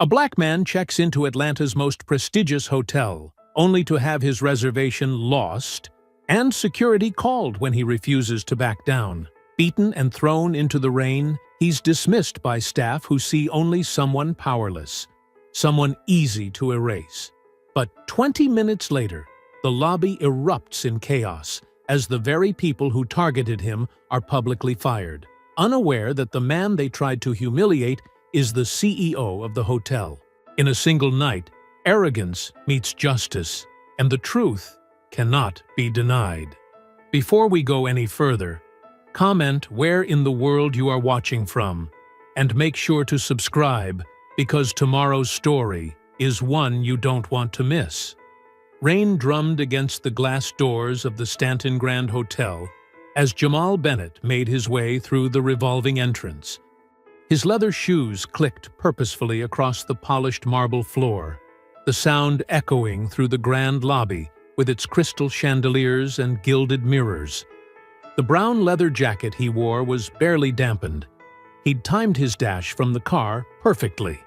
A black man checks into Atlanta's most prestigious hotel, only to have his reservation lost and security called when he refuses to back down. Beaten and thrown into the rain, he's dismissed by staff who see only someone powerless, someone easy to erase. But 20 minutes later, the lobby erupts in chaos as the very people who targeted him are publicly fired, unaware that the man they tried to humiliate is the CEO of the hotel. In a single night, arrogance meets justice, and the truth cannot be denied. Before we go any further, comment where in the world you are watching from, and make sure to subscribe because tomorrow's story is one you don't want to miss. Rain drummed against the glass doors of the Stanton Grand Hotel as Jamal Bennett made his way through the revolving entrance. His leather shoes clicked purposefully across the polished marble floor, the sound echoing through the grand lobby with its crystal chandeliers and gilded mirrors. The brown leather jacket he wore was barely dampened. He'd timed his dash from the car perfectly.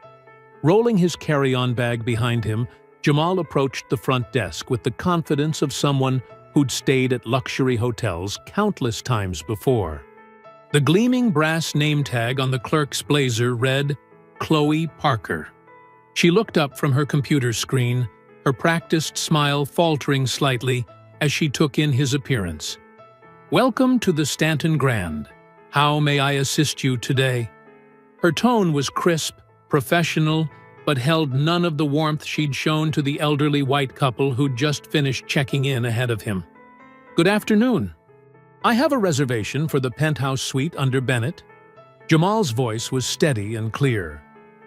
Rolling his carry-on bag behind him, Jamal approached the front desk with the confidence of someone who'd stayed at luxury hotels countless times before. The gleaming brass name tag on the clerk's blazer read, Chloe Parker. She looked up from her computer screen, her practiced smile faltering slightly as she took in his appearance. "Welcome to the Stanton Grand. How may I assist you today?" Her tone was crisp, professional, but held none of the warmth she'd shown to the elderly white couple who'd just finished checking in ahead of him. "Good afternoon. I have a reservation for the penthouse suite under Bennett." Jamal's voice was steady and clear,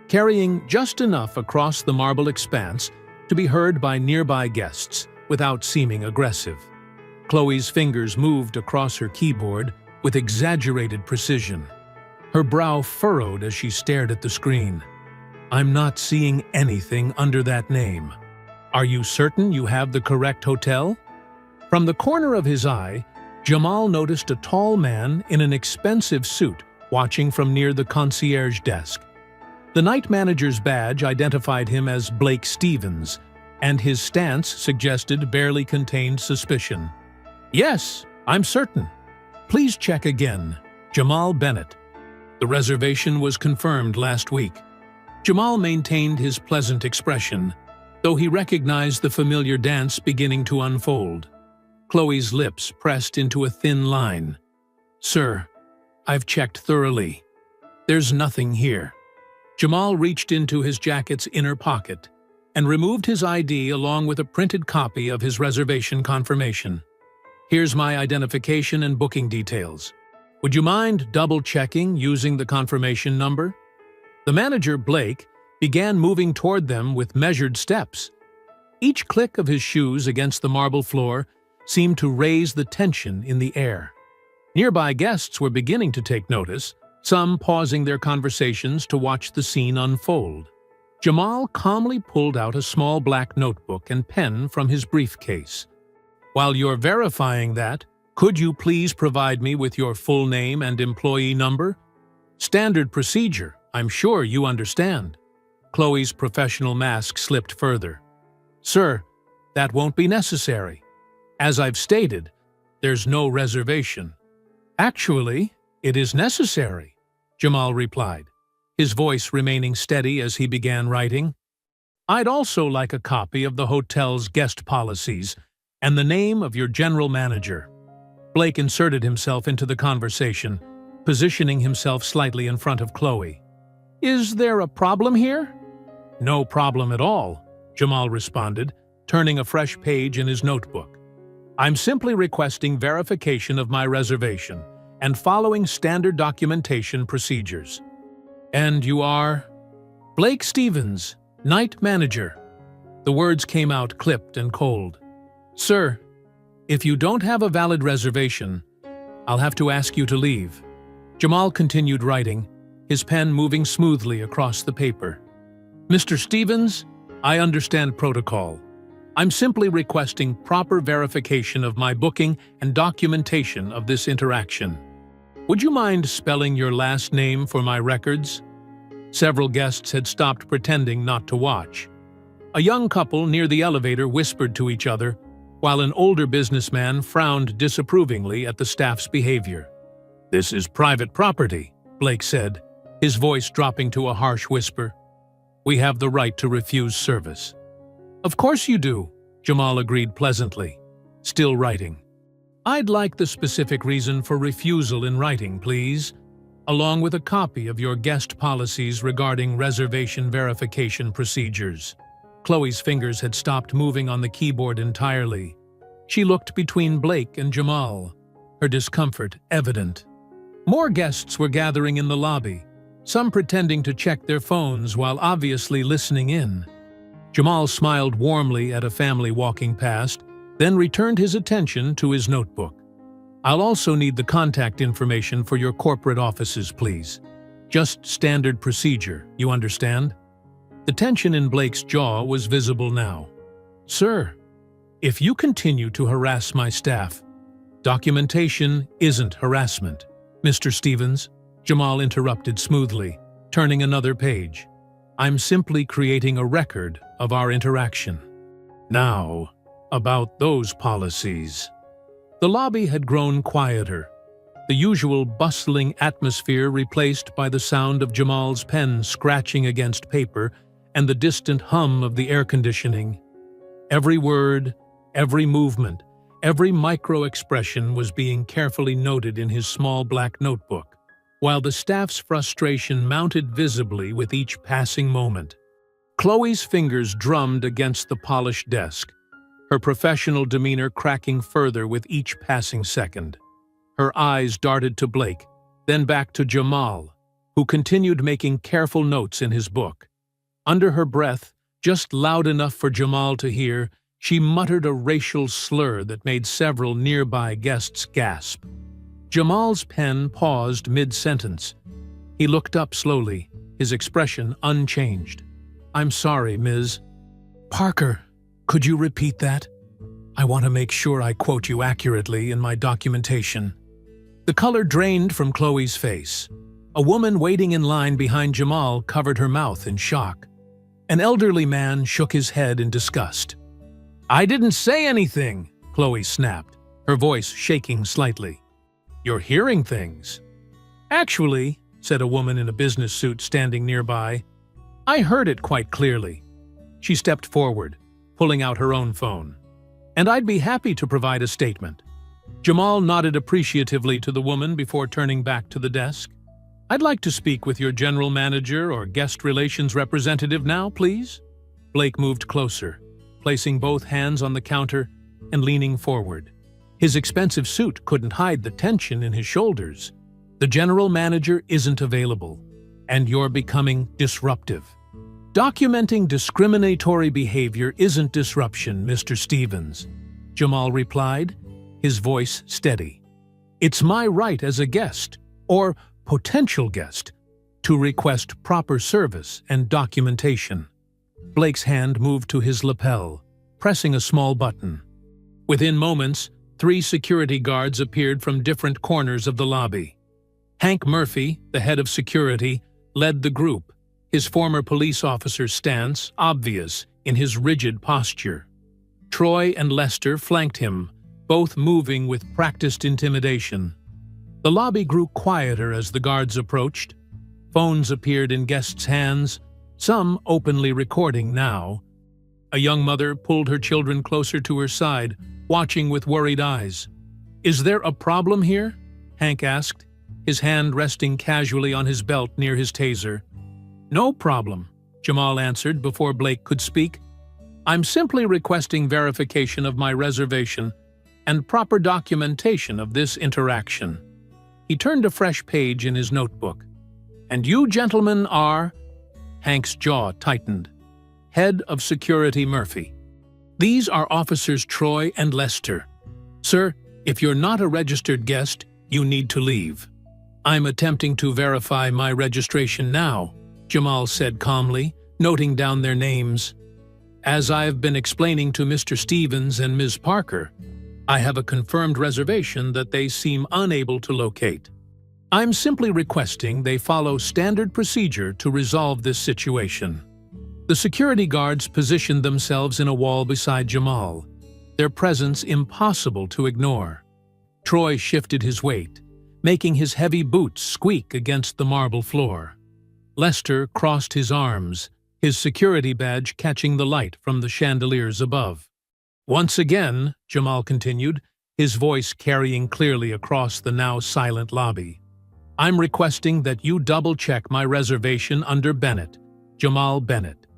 carrying just enough across the marble expanse to be heard by nearby guests without seeming aggressive. Chloe's fingers moved across her keyboard with exaggerated precision. Her brow furrowed as she stared at the screen. "I'm not seeing anything under that name. Are you certain you have the correct hotel?" From the corner of his eye, Jamal noticed a tall man in an expensive suit watching from near the concierge desk. The night manager's badge identified him as Blake Stevens, and his stance suggested barely contained suspicion. "Yes, I'm certain. Please check again. Jamal Bennett." The reservation was confirmed last week. Jamal maintained his pleasant expression, though he recognized the familiar dance beginning to unfold. Chloe's lips pressed into a thin line. "Sir, I've checked thoroughly. There's nothing here." Jamal reached into his jacket's inner pocket and removed his ID along with a printed copy of his reservation confirmation. "Here's my identification and booking details. Would you mind double-checking using the confirmation number?" The manager, Blake, began moving toward them with measured steps. Each click of his shoes against the marble floor seemed to raise the tension in the air. Nearby guests were beginning to take notice, some pausing their conversations to watch the scene unfold. Jamal calmly pulled out a small black notebook and pen from his briefcase. "While you're verifying that, could you please provide me with your full name and employee number? Standard procedure, I'm sure you understand." Chloe's professional mask slipped further. "Sir, that won't be necessary. As I've stated, there's no reservation." "Actually, it is necessary," Jamal replied, his voice remaining steady as he began writing. "I'd also like a copy of the hotel's guest policies and the name of your general manager." Blake inserted himself into the conversation, positioning himself slightly in front of Chloe. "Is there a problem here?" "No problem at all," Jamal responded, turning a fresh page in his notebook. "I'm simply requesting verification of my reservation and following standard documentation procedures." "And you are?" "Blake Stevens, night manager." The words came out clipped and cold. "Sir, if you don't have a valid reservation, I'll have to ask you to leave." Jamal continued writing, his pen moving smoothly across the paper. "Mr. Stevens, I understand protocol. I'm simply requesting proper verification of my booking and documentation of this interaction. Would you mind spelling your last name for my records?" Several guests had stopped pretending not to watch. A young couple near the elevator whispered to each other, while an older businessman frowned disapprovingly at the staff's behavior. "This is private property," Blake said, his voice dropping to a harsh whisper. "We have the right to refuse service." "Of course you do," Jamal agreed pleasantly, still writing. "I'd like the specific reason for refusal in writing, please, along with a copy of your guest policies regarding reservation verification procedures." Chloe's fingers had stopped moving on the keyboard entirely. She looked between Blake and Jamal, her discomfort evident. More guests were gathering in the lobby, some pretending to check their phones while obviously listening in. Jamal smiled warmly at a family walking past, then returned his attention to his notebook. "I'll also need the contact information for your corporate offices, please. Just standard procedure, you understand?" The tension in Blake's jaw was visible now. "Sir, if you continue to harass my staff, documentation isn't harassment, Mr. Stevens," Jamal interrupted smoothly, turning another page. "I'm simply creating a record of our interaction. Now, about those policies." The lobby had grown quieter, the usual bustling atmosphere replaced by the sound of Jamal's pen scratching against paper and the distant hum of the air conditioning. Every word, every movement, every micro-expression was being carefully noted in his small black notebook, while the staff's frustration mounted visibly with each passing moment. Chloe's fingers drummed against the polished desk, her professional demeanor cracking further with each passing second. Her eyes darted to Blake, then back to Jamal, who continued making careful notes in his book. Under her breath, just loud enough for Jamal to hear, she muttered a racial slur that made several nearby guests gasp. Jamal's pen paused mid-sentence. He looked up slowly, his expression unchanged. "I'm sorry, Ms. Parker, could you repeat that? I want to make sure I quote you accurately in my documentation." The color drained from Chloe's face. A woman waiting in line behind Jamal covered her mouth in shock. An elderly man shook his head in disgust. "I didn't say anything," Chloe snapped, her voice shaking slightly. "You're hearing things." "Actually," said a woman in a business suit standing nearby, "I heard it quite clearly." She stepped forward, pulling out her own phone. "And I'd be happy to provide a statement." Jamal nodded appreciatively to the woman before turning back to the desk. "I'd like to speak with your general manager or guest relations representative now, please." Blake moved closer, placing both hands on the counter and leaning forward. His expensive suit couldn't hide the tension in his shoulders. "The general manager isn't available, and you're becoming disruptive." "Documenting discriminatory behavior isn't disruption, Mr. Stevens," Jamal replied, his voice steady. "It's my right as a guest, or potential guest, to request proper service and documentation." Blake's hand moved to his lapel, pressing a small button. Within moments, 3 security guards appeared from different corners of the lobby. Hank Murphy, the head of security, led the group, his former police officer's stance obvious in his rigid posture. Troy and Lester flanked him, both moving with practiced intimidation. The lobby grew quieter as the guards approached. Phones appeared in guests' hands, some openly recording now. A young mother pulled her children closer to her side, watching with worried eyes. "Is there a problem here?" Hank asked, his hand resting casually on his belt near his taser. "No problem," Jamal answered before Blake could speak. "I'm simply requesting verification of my reservation and proper documentation of this interaction." He turned a fresh page in his notebook. "And you gentlemen are—" Hank's jaw tightened. "Head of Security Murphy. These are Officers Troy and Lester. Sir, if you're not a registered guest, you need to leave." "I'm attempting to verify my registration now," Jamal said calmly, noting down their names. "As I've been explaining to Mr. Stevens and Ms. Parker, I have a confirmed reservation that they seem unable to locate." I'm simply requesting they follow standard procedure to resolve this situation. The security guards positioned themselves in a wall beside Jamal, their presence impossible to ignore. Troy shifted his weight, making his heavy boots squeak against the marble floor. Lester crossed his arms, his security badge catching the light from the chandeliers above. Once again, Jamal continued, his voice carrying clearly across the now silent lobby, I'm requesting that you double-check my reservation under Bennett, Jamal Bennett.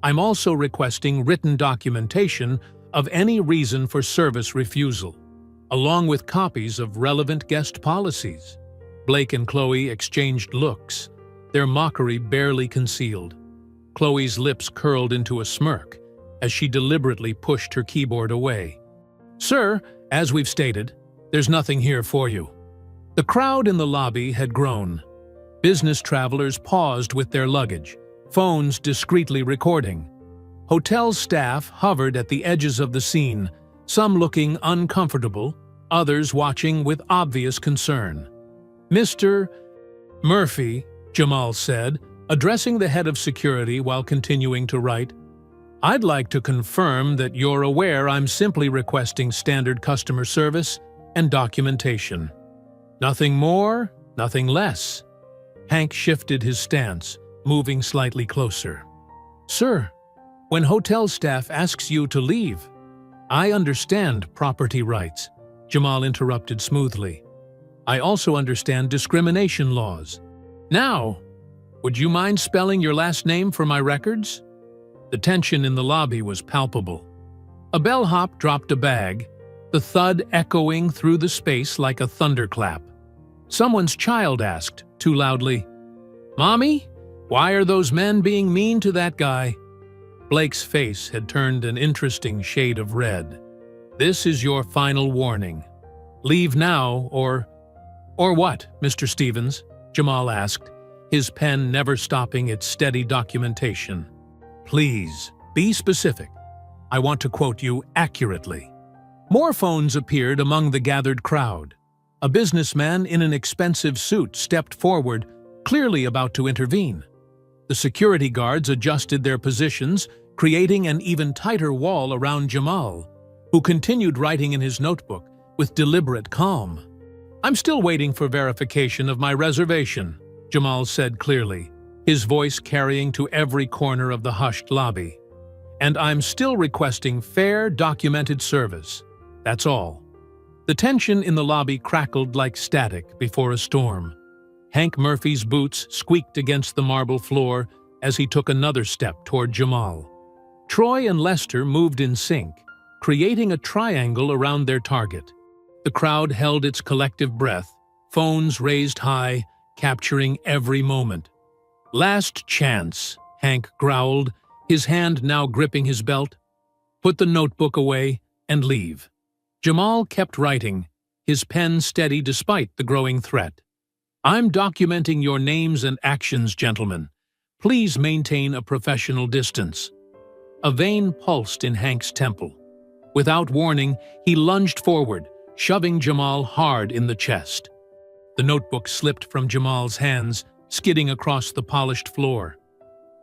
I'm also requesting written documentation of any reason for service refusal, along with copies of relevant guest policies. Blake and Chloe exchanged looks, their mockery barely concealed. Chloe's lips curled into a smirk as she deliberately pushed her keyboard away. Sir, as we've stated, there's nothing here for you. The crowd in the lobby had grown. Business travelers paused with their luggage, phones discreetly recording. Hotel staff hovered at the edges of the scene, some looking uncomfortable, others watching with obvious concern. Mr. Murphy, Jamal said, addressing the head of security while continuing to write, I'd like to confirm that you're aware I'm simply requesting standard customer service and documentation. Nothing more, nothing less. Hank shifted his stance, moving slightly closer. Sir, when hotel staff asks you to leave, I understand property rights, Jamal interrupted smoothly. I also understand discrimination laws. Now, would you mind spelling your last name for my records? The tension in the lobby was palpable. A bellhop dropped a bag, the thud echoing through the space like a thunderclap. Someone's child asked, too loudly, Mommy, why are those men being mean to that guy? Blake's face had turned an interesting shade of red. This is your final warning. Leave now or what, Mr. Stevens? Jamal asked, his pen never stopping its steady documentation. Please, be specific. I want to quote you accurately. More phones appeared among the gathered crowd. A businessman in an expensive suit stepped forward, clearly about to intervene. The security guards adjusted their positions, creating an even tighter wall around Jamal, who continued writing in his notebook with deliberate calm. I'm still waiting for verification of my reservation, Jamal said clearly, his voice carrying to every corner of the hushed lobby. And I'm still requesting fair, documented service. That's all. The tension in the lobby crackled like static before a storm. Hank Murphy's boots squeaked against the marble floor as he took another step toward Jamal. Troy and Lester moved in sync, creating a triangle around their target. The crowd held its collective breath, phones raised high, capturing every moment. Last chance, Hank growled, his hand now gripping his belt. Put the notebook away and leave. Jamal kept writing, his pen steady despite the growing threat. I'm documenting your names and actions, gentlemen. Please maintain a professional distance. A vein pulsed in Hank's temple. Without warning, he lunged forward, shoving Jamal hard in the chest. The notebook slipped from Jamal's hands, skidding across the polished floor.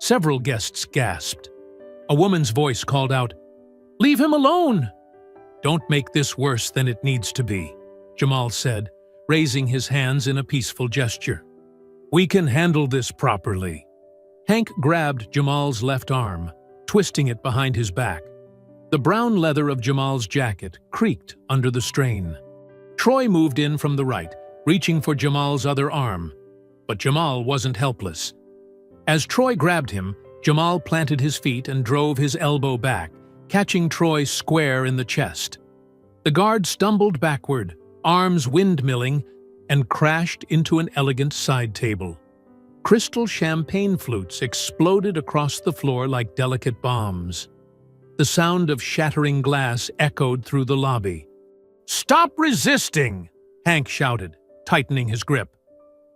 Several guests gasped. A woman's voice called out, "Leave him alone!" "Don't make this worse than it needs to be," Jamal said, raising his hands in a peaceful gesture. "We can handle this properly." Hank grabbed Jamal's left arm, twisting it behind his back. The brown leather of Jamal's jacket creaked under the strain. Troy moved in from the right, reaching for Jamal's other arm. But Jamal wasn't helpless. As Troy grabbed him, Jamal planted his feet and drove his elbow back, catching Troy square in the chest. The guard stumbled backward, arms windmilling, and crashed into an elegant side table. Crystal champagne flutes exploded across the floor like delicate bombs. The sound of shattering glass echoed through the lobby. "Stop resisting!" Hank shouted, tightening his grip.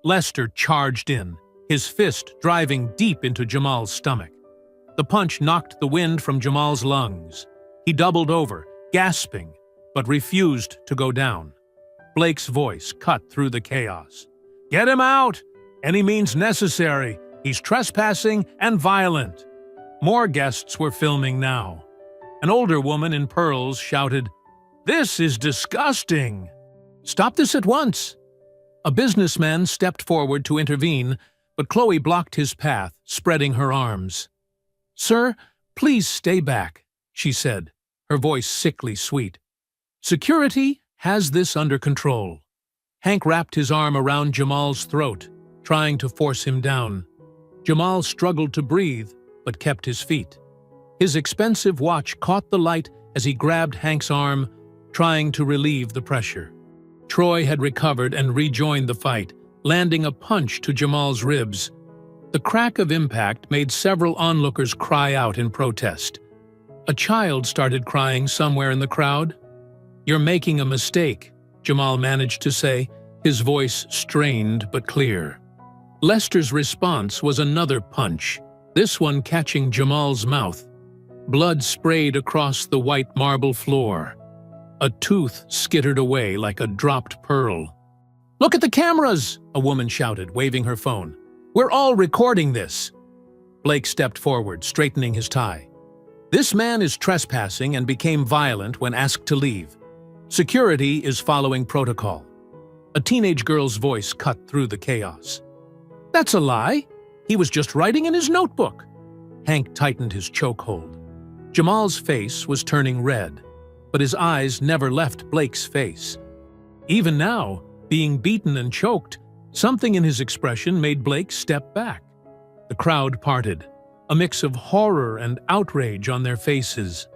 Lester charged in, his fist driving deep into Jamal's stomach. The punch knocked the wind from Jamal's lungs. He doubled over, gasping, but refused to go down. Blake's voice cut through the chaos. "Get him out! Any means necessary. He's trespassing and violent." More guests were filming now. An older woman in pearls shouted, "This is disgusting! Stop this at once!" A businessman stepped forward to intervene, but Chloe blocked his path, spreading her arms. "Sir, please stay back," she said, her voice sickly sweet. "Security has this under control." Hank wrapped his arm around Jamal's throat, trying to force him down. Jamal struggled to breathe, but kept his feet. His expensive watch caught the light as he grabbed Hank's arm, trying to relieve the pressure. Troy had recovered and rejoined the fight, landing a punch to Jamal's ribs. The crack of impact made several onlookers cry out in protest. A child started crying somewhere in the crowd. "You're making a mistake," Jamal managed to say, his voice strained but clear. Lester's response was another punch, this one catching Jamal's mouth. Blood sprayed across the white marble floor. A tooth skittered away like a dropped pearl. "Look at the cameras!" a woman shouted, waving her phone. "We're all recording this." Blake stepped forward, straightening his tie. "This man is trespassing and became violent when asked to leave. Security is following protocol." A teenage girl's voice cut through the chaos. "That's a lie. He was just writing in his notebook." Hank tightened his chokehold. Jamal's face was turning red, but his eyes never left Blake's face. Even now, being beaten and choked, something in his expression made Blake step back. The crowd parted, a mix of horror and outrage on their faces.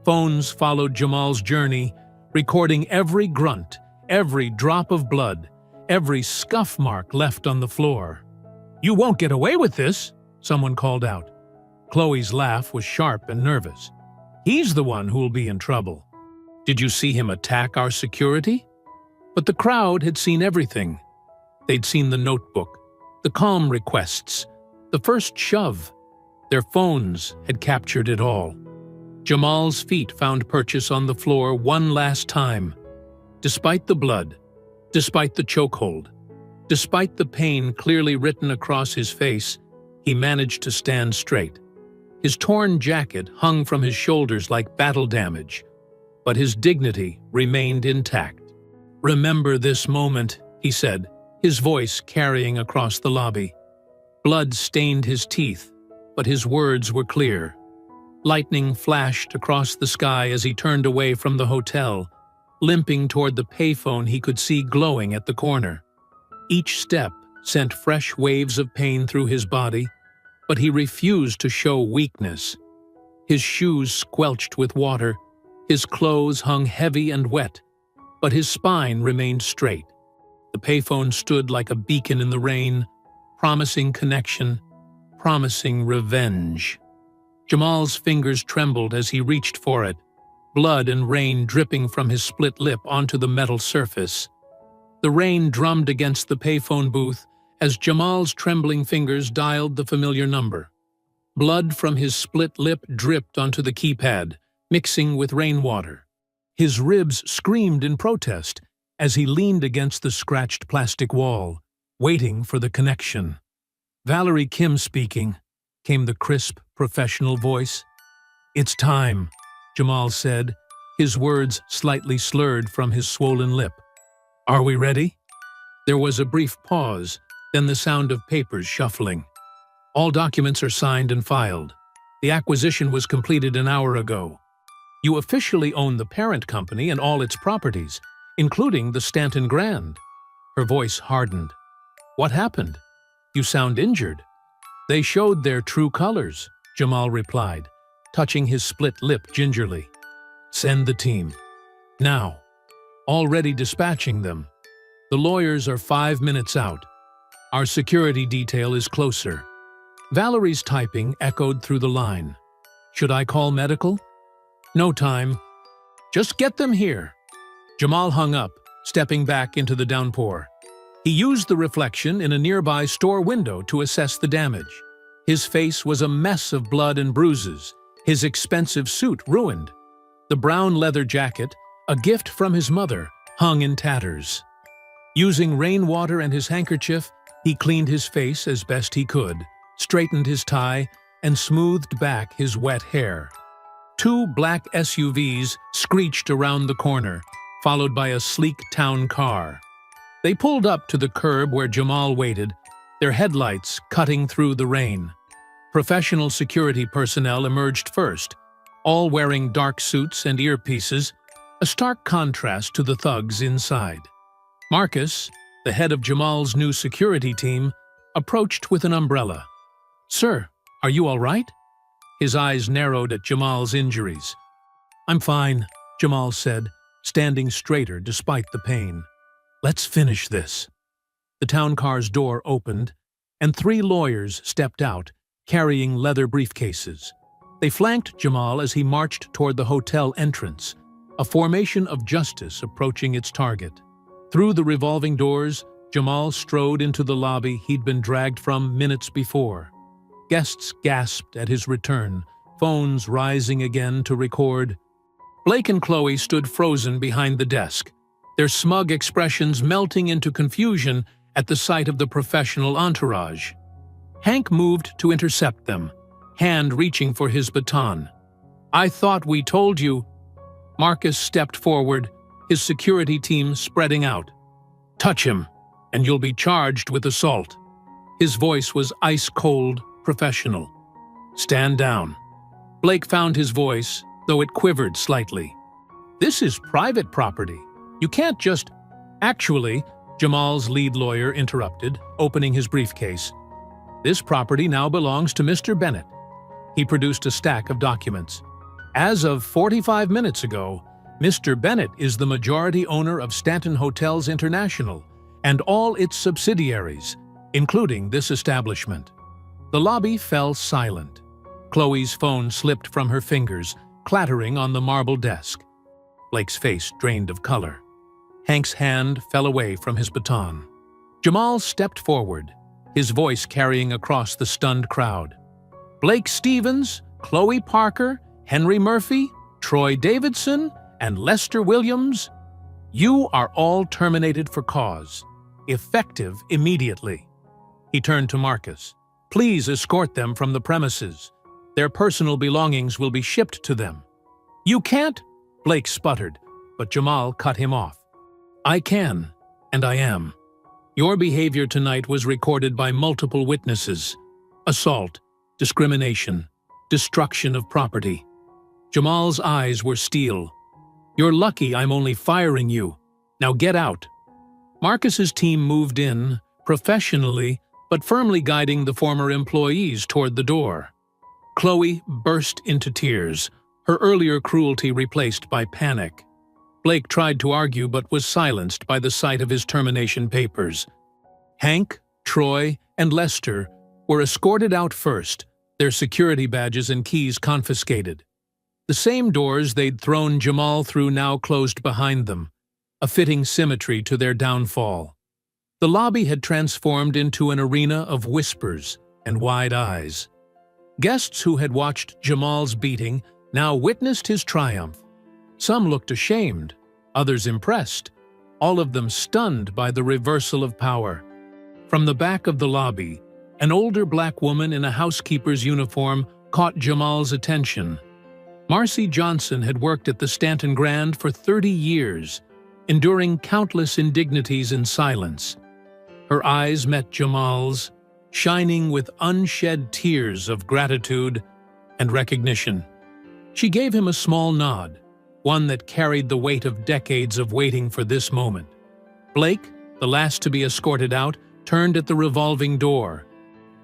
Phones followed Jamal's journey, recording every grunt, every drop of blood, every scuff mark left on the floor. "You won't get away with this," someone called out. Chloe's laugh was sharp and nervous. "He's the one who'll be in trouble. Did you see him attack our security?" But the crowd had seen everything. They'd seen the notebook, the calm requests, the first shove. Their phones had captured it all. Jamal's feet found purchase on the floor one last time. Despite the blood, despite the chokehold, despite the pain clearly written across his face, he managed to stand straight. His torn jacket hung from his shoulders like battle damage, but his dignity remained intact. "Remember this moment," he said, his voice carrying across the lobby. Blood stained his teeth, but his words were clear. Lightning flashed across the sky as he turned away from the hotel, limping toward the payphone he could see glowing at the corner. Each step sent fresh waves of pain through his body, but he refused to show weakness. His shoes squelched with water, his clothes hung heavy and wet, but his spine remained straight. The payphone stood like a beacon in the rain, promising connection, promising revenge. Jamal's fingers trembled as he reached for it, blood and rain dripping from his split lip onto the metal surface. The rain drummed against the payphone booth as Jamal's trembling fingers dialed the familiar number. Blood from his split lip dripped onto the keypad, mixing with rainwater. His ribs screamed in protest as he leaned against the scratched plastic wall, waiting for the connection. "Valerie Kim speaking," came the crisp, professional voice. "It's time," Jamal said, his words slightly slurred from his swollen lip. "Are we ready?" There was a brief pause, then the sound of papers shuffling. "All documents are signed and filed. The acquisition was completed an hour ago. You officially own the parent company and all its properties, including the Stanton Grand." Her voice hardened. "What happened? You sound injured." "They showed their true colors," Jamal replied, touching his split lip gingerly. "Send the team. Now." "Already dispatching them. The lawyers are 5 minutes out. Our security detail is closer." Valerie's typing echoed through the line. "Should I call medical?" "No time. Just get them here." Jamal hung up, stepping back into the downpour. He used the reflection in a nearby store window to assess the damage. His face was a mess of blood and bruises, his expensive suit ruined. The brown leather jacket, a gift from his mother, hung in tatters. Using rainwater and his handkerchief, he cleaned his face as best he could, straightened his tie, and smoothed back his wet hair. 2 black SUVs screeched around the corner, followed by a sleek town car. They pulled up to the curb where Jamal waited, their headlights cutting through the rain. Professional security personnel emerged first, all wearing dark suits and earpieces, a stark contrast to the thugs inside. Marcus, the head of Jamal's new security team, approached with an umbrella. "Sir, are you all right?" His eyes narrowed at Jamal's injuries. "I'm fine," Jamal said, standing straighter despite the pain. "Let's finish this." The town car's door opened, and 3 lawyers stepped out, carrying leather briefcases. They flanked Jamal as he marched toward the hotel entrance, a formation of justice approaching its target. Through the revolving doors, Jamal strode into the lobby he'd been dragged from minutes before. Guests gasped at his return, phones rising again to record. Blake and Chloe stood frozen behind the desk, their smug expressions melting into confusion at the sight of the professional entourage. Hank moved to intercept them, hand reaching for his baton. "I thought we told you." Marcus stepped forward, his security team spreading out. "Touch him, and you'll be charged with assault." His voice was ice-cold, professional. "Stand down." Blake found his voice, though it quivered slightly. "This is private property. You can't just—" "Actually," Jamal's lead lawyer interrupted, opening his briefcase. "This property now belongs to Mr. Bennett." He produced a stack of documents. "As of 45 minutes ago, Mr. Bennett is the majority owner of Stanton Hotels International and all its subsidiaries, including this establishment." The lobby fell silent. Chloe's phone slipped from her fingers, clattering on the marble desk. Blake's face drained of color. Hank's hand fell away from his baton. Jamal stepped forward, his voice carrying across the stunned crowd. "Blake Stevens, Chloe Parker, Henry Murphy, Troy Davidson, and Lester Williams, you are all terminated for cause, effective immediately." He turned to Marcus. "Please escort them from the premises. Their personal belongings will be shipped to them." "You can't," Blake sputtered, but Jamal cut him off. "I can, and I am. Your behavior tonight was recorded by multiple witnesses. Assault, discrimination, destruction of property." Jamal's eyes were steel. "You're lucky I'm only firing you. Now get out." Marcus's team moved in, professionally, but firmly guiding the former employees toward the door. Chloe burst into tears, her earlier cruelty replaced by panic. Blake tried to argue but was silenced by the sight of his termination papers. Hank, Troy, and Lester were escorted out first, their security badges and keys confiscated. The same doors they'd thrown Jamal through now closed behind them, a fitting symmetry to their downfall. The lobby had transformed into an arena of whispers and wide eyes. Guests who had watched Jamal's beating now witnessed his triumph. Some looked ashamed, others impressed, all of them stunned by the reversal of power. From the back of the lobby, an older black woman in a housekeeper's uniform caught Jamal's attention. Marcy Johnson had worked at the Stanton Grand for 30 years, enduring countless indignities in silence. Her eyes met Jamal's, shining with unshed tears of gratitude and recognition. She gave him a small nod, one that carried the weight of decades of waiting for this moment. Blake, the last to be escorted out, turned at the revolving door.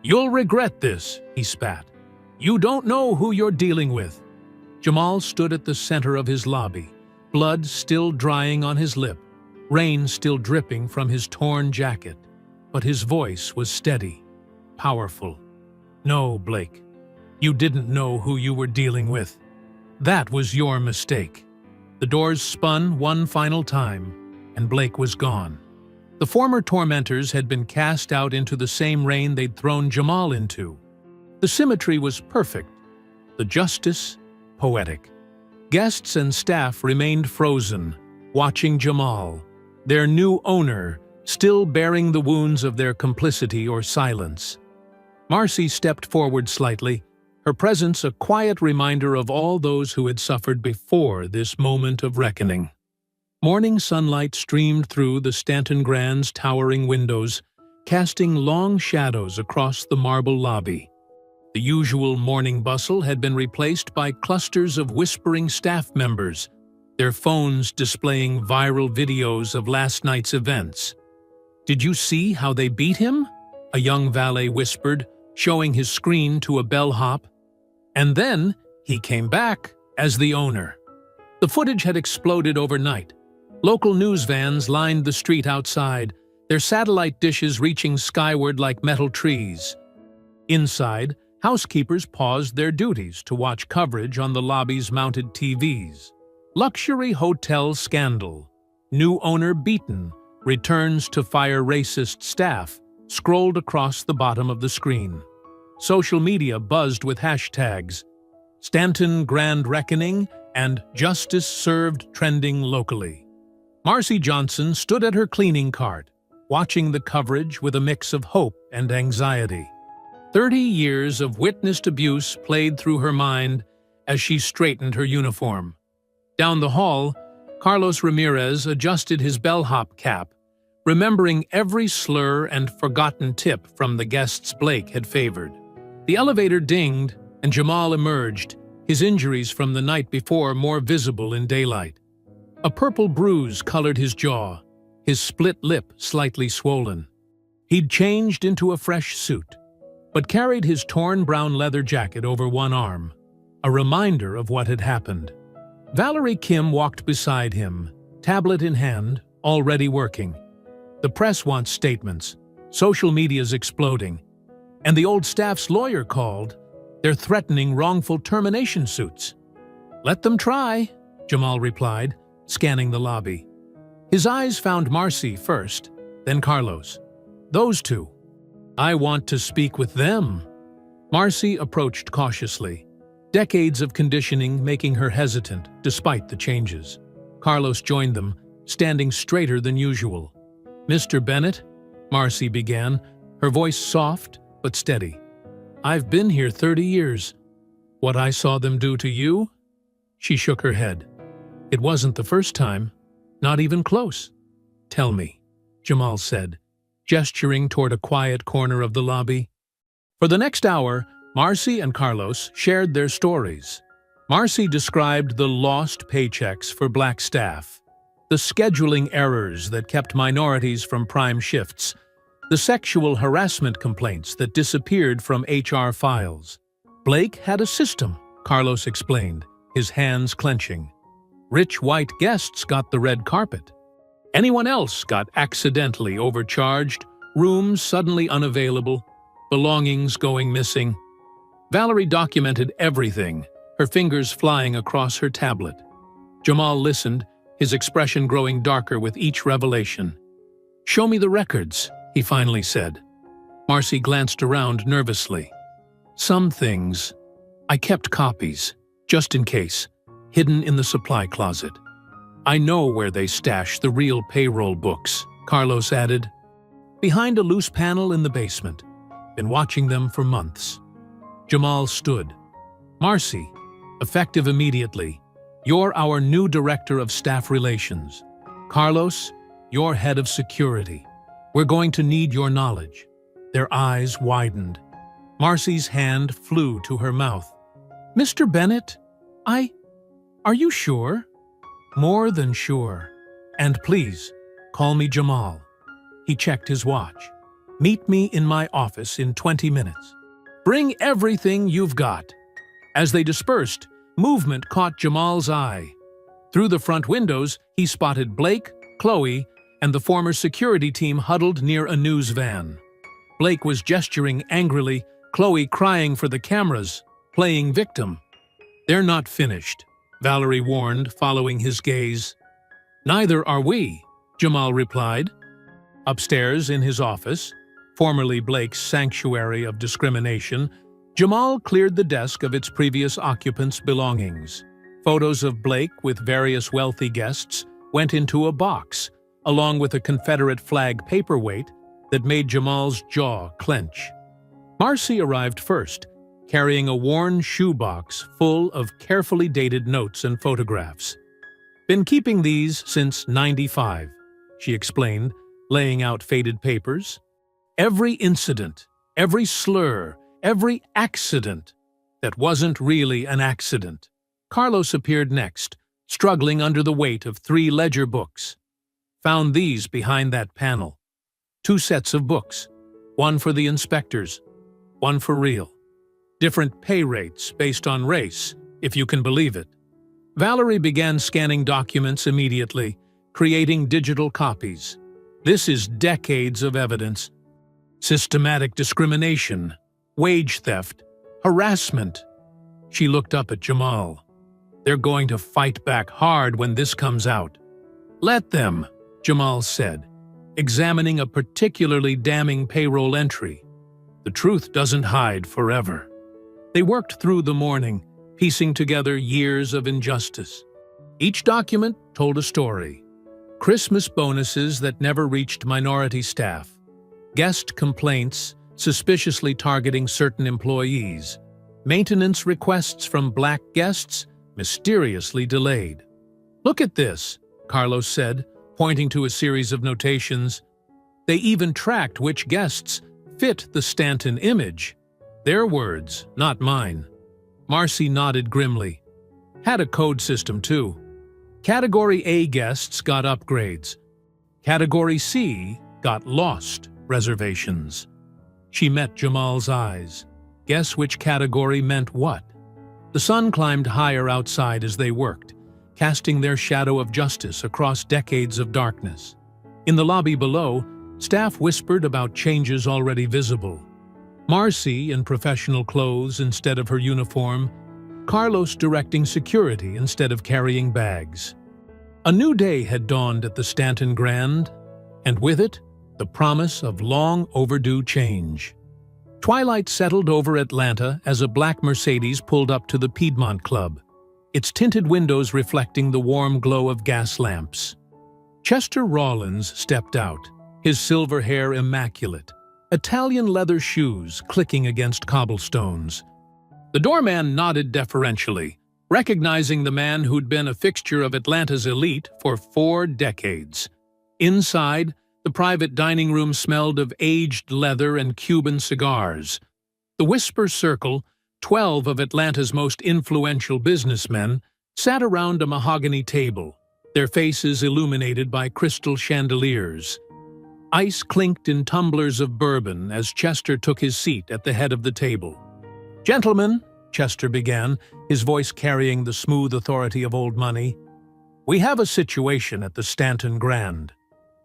"You'll regret this," he spat. "You don't know who you're dealing with." Jamal stood at the center of his lobby, blood still drying on his lip, rain still dripping from his torn jacket. But his voice was steady, powerful. "No, Blake, you didn't know who you were dealing with. That was your mistake." The doors spun one final time, and Blake was gone. The former tormentors had been cast out into the same rain they'd thrown Jamal into. The symmetry was perfect, the justice poetic. Guests and staff remained frozen, watching Jamal, their new owner, still bearing the wounds of their complicity or silence. Marcy stepped forward slightly, her presence a quiet reminder of all those who had suffered before this moment of reckoning. Morning sunlight streamed through the Stanton Grand's towering windows, casting long shadows across the marble lobby. The usual morning bustle had been replaced by clusters of whispering staff members, their phones displaying viral videos of last night's events. "Did you see how they beat him?" a young valet whispered, showing his screen to a bellhop. And then he came back as the owner. The footage had exploded overnight. Local news vans lined the street outside, their satellite dishes reaching skyward like metal trees. Inside, housekeepers paused their duties to watch coverage on the lobby's mounted TVs. Luxury hotel scandal. New owner beaten. Returns to fire racist staff scrolled across the bottom of the screen. Social media buzzed with hashtags Stanton Grand Reckoning and Justice Served trending locally. Marcy Johnson stood at her cleaning cart, watching the coverage with a mix of hope and anxiety. 30 years of witnessed abuse played through her mind as she straightened her uniform. Down the hall, Carlos Ramirez adjusted his bellhop cap, remembering every slur and forgotten tip from the guests Blake had favored. The elevator dinged, and Jamal emerged, his injuries from the night before more visible in daylight. A purple bruise colored his jaw, his split lip slightly swollen. He'd changed into a fresh suit, but carried his torn brown leather jacket over one arm, a reminder of what had happened. Valerie Kim walked beside him, tablet in hand, already working. The press wants statements, social media's exploding, and the old staff's lawyer called. They're threatening wrongful termination suits. "Let them try," Jamal replied, scanning the lobby. His eyes found Marcy first, then Carlos. "Those two. I want to speak with them." Marcy approached cautiously, decades of conditioning making her hesitant despite the changes. Carlos joined them, standing straighter than usual. "Mr. Bennett," Marcy began, her voice soft but steady. "I've been here 30 years. What I saw them do to you?" She shook her head. "It wasn't the first time, not even close." "Tell me," Jamal said, gesturing toward a quiet corner of the lobby. For the next hour, Marcy and Carlos shared their stories. Marcy described the lost paychecks for black staff, the scheduling errors that kept minorities from prime shifts, the sexual harassment complaints that disappeared from HR files. Blake had a system, Carlos explained, his hands clenching. Rich white guests got the red carpet. Anyone else got accidentally overcharged, rooms suddenly unavailable, belongings going missing. Valerie documented everything, her fingers flying across her tablet. Jamal listened, his expression growing darker with each revelation. "Show me the records," he finally said. Marcy glanced around nervously. "Some things. I kept copies, just in case, hidden in the supply closet. I know where they stash the real payroll books," Carlos added. "Behind a loose panel in the basement. Been watching them for months." Jamal stood. "Marcy, effective immediately. You're our new Director of Staff Relations. Carlos, you're Head of Security. We're going to need your knowledge." Their eyes widened. Marcy's hand flew to her mouth. "Mr. Bennett, are you sure?" "More than sure. And please, call me Jamal." He checked his watch. "Meet me in my office in 20 minutes. Bring everything you've got." As they dispersed, movement caught Jamal's eye. Through the front windows, he spotted Blake, Chloe, and the former security team huddled near a news van. Blake was gesturing angrily, Chloe crying for the cameras, playing victim. "They're not finished," Valerie warned, following his gaze. "Neither are we," Jamal replied. Upstairs in his office, formerly Blake's sanctuary of discrimination, Jamal cleared the desk of its previous occupants' belongings. Photos of Blake with various wealthy guests went into a box, along with a Confederate flag paperweight that made Jamal's jaw clench. Marcy arrived first, carrying a worn shoebox full of carefully dated notes and photographs. "Been keeping these since '95, she explained, laying out faded papers. "Every incident, every slur, every accident that wasn't really an accident." Carlos appeared next, struggling under the weight of 3 ledger books. "Found these behind that panel. 2 sets of books, one for the inspectors, one for real. Different pay rates based on race, if you can believe it." Valerie began scanning documents immediately, creating digital copies. "This is decades of evidence. Systematic discrimination, wage theft, harassment." She looked up at Jamal. "They're going to fight back hard when this comes out." "Let them," Jamal said, examining a particularly damning payroll entry. "The truth doesn't hide forever." They worked through the morning, piecing together years of injustice. Each document told a story. Christmas bonuses that never reached minority staff, guest complaints suspiciously targeting certain employees, maintenance requests from black guests mysteriously delayed. "Look at this," Carlos said, pointing to a series of notations. "They even tracked which guests fit the Stanton image." Their words, not mine. Marcy nodded grimly. "Had a code system, too. Category A guests got upgrades. Category C got lost reservations." She met Jamal's eyes. Guess which category meant what? The sun climbed higher outside as they worked, casting their shadow of justice across decades of darkness. In the lobby below, staff whispered about changes already visible. Marcy in professional clothes instead of her uniform, Carlos directing security instead of carrying bags. A new day had dawned at the Stanton Grand, and with it, the promise of long-overdue change. Twilight settled over Atlanta as a black Mercedes pulled up to the Piedmont Club, its tinted windows reflecting the warm glow of gas lamps. Chester Rawlins stepped out, his silver hair immaculate, Italian leather shoes clicking against cobblestones. The doorman nodded deferentially, recognizing the man who'd been a fixture of Atlanta's elite for 4 decades. Inside, the private dining room smelled of aged leather and Cuban cigars. The Whisper Circle, 12 of Atlanta's most influential businessmen, sat around a mahogany table, their faces illuminated by crystal chandeliers. Ice clinked in tumblers of bourbon as Chester took his seat at the head of the table. "Gentlemen," Chester began, his voice carrying the smooth authority of old money, "we have a situation at the Stanton Grand."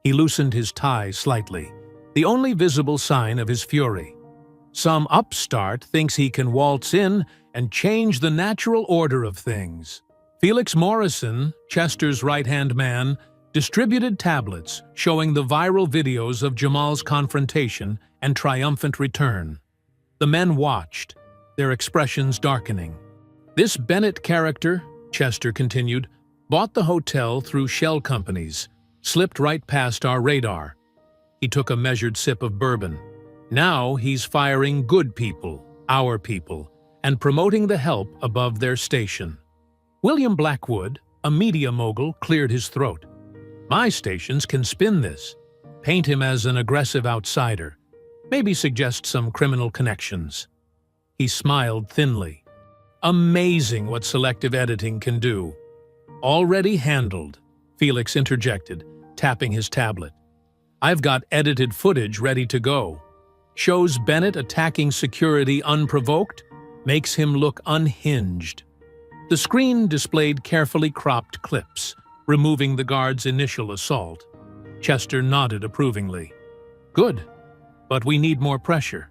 He loosened his tie slightly, the only visible sign of his fury. "Some upstart thinks he can waltz in and change the natural order of things." Felix Morrison, Chester's right-hand man, distributed tablets showing the viral videos of Jamal's confrontation and triumphant return. The men watched, their expressions darkening. "This Bennett character," Chester continued, "bought the hotel through shell companies, slipped right past our radar." He took a measured sip of bourbon. "Now he's firing good people, our people, and promoting the help above their station." William Blackwood, a media mogul, cleared his throat. "My stations can spin this, paint him as an aggressive outsider, maybe suggest some criminal connections." He smiled thinly. "Amazing what selective editing can do." "Already handled," Felix interjected, tapping his tablet. "I've got edited footage ready to go. Shows Bennett attacking security unprovoked, makes him look unhinged." The screen displayed carefully cropped clips, removing the guard's initial assault. Chester nodded approvingly. "Good, but we need more pressure.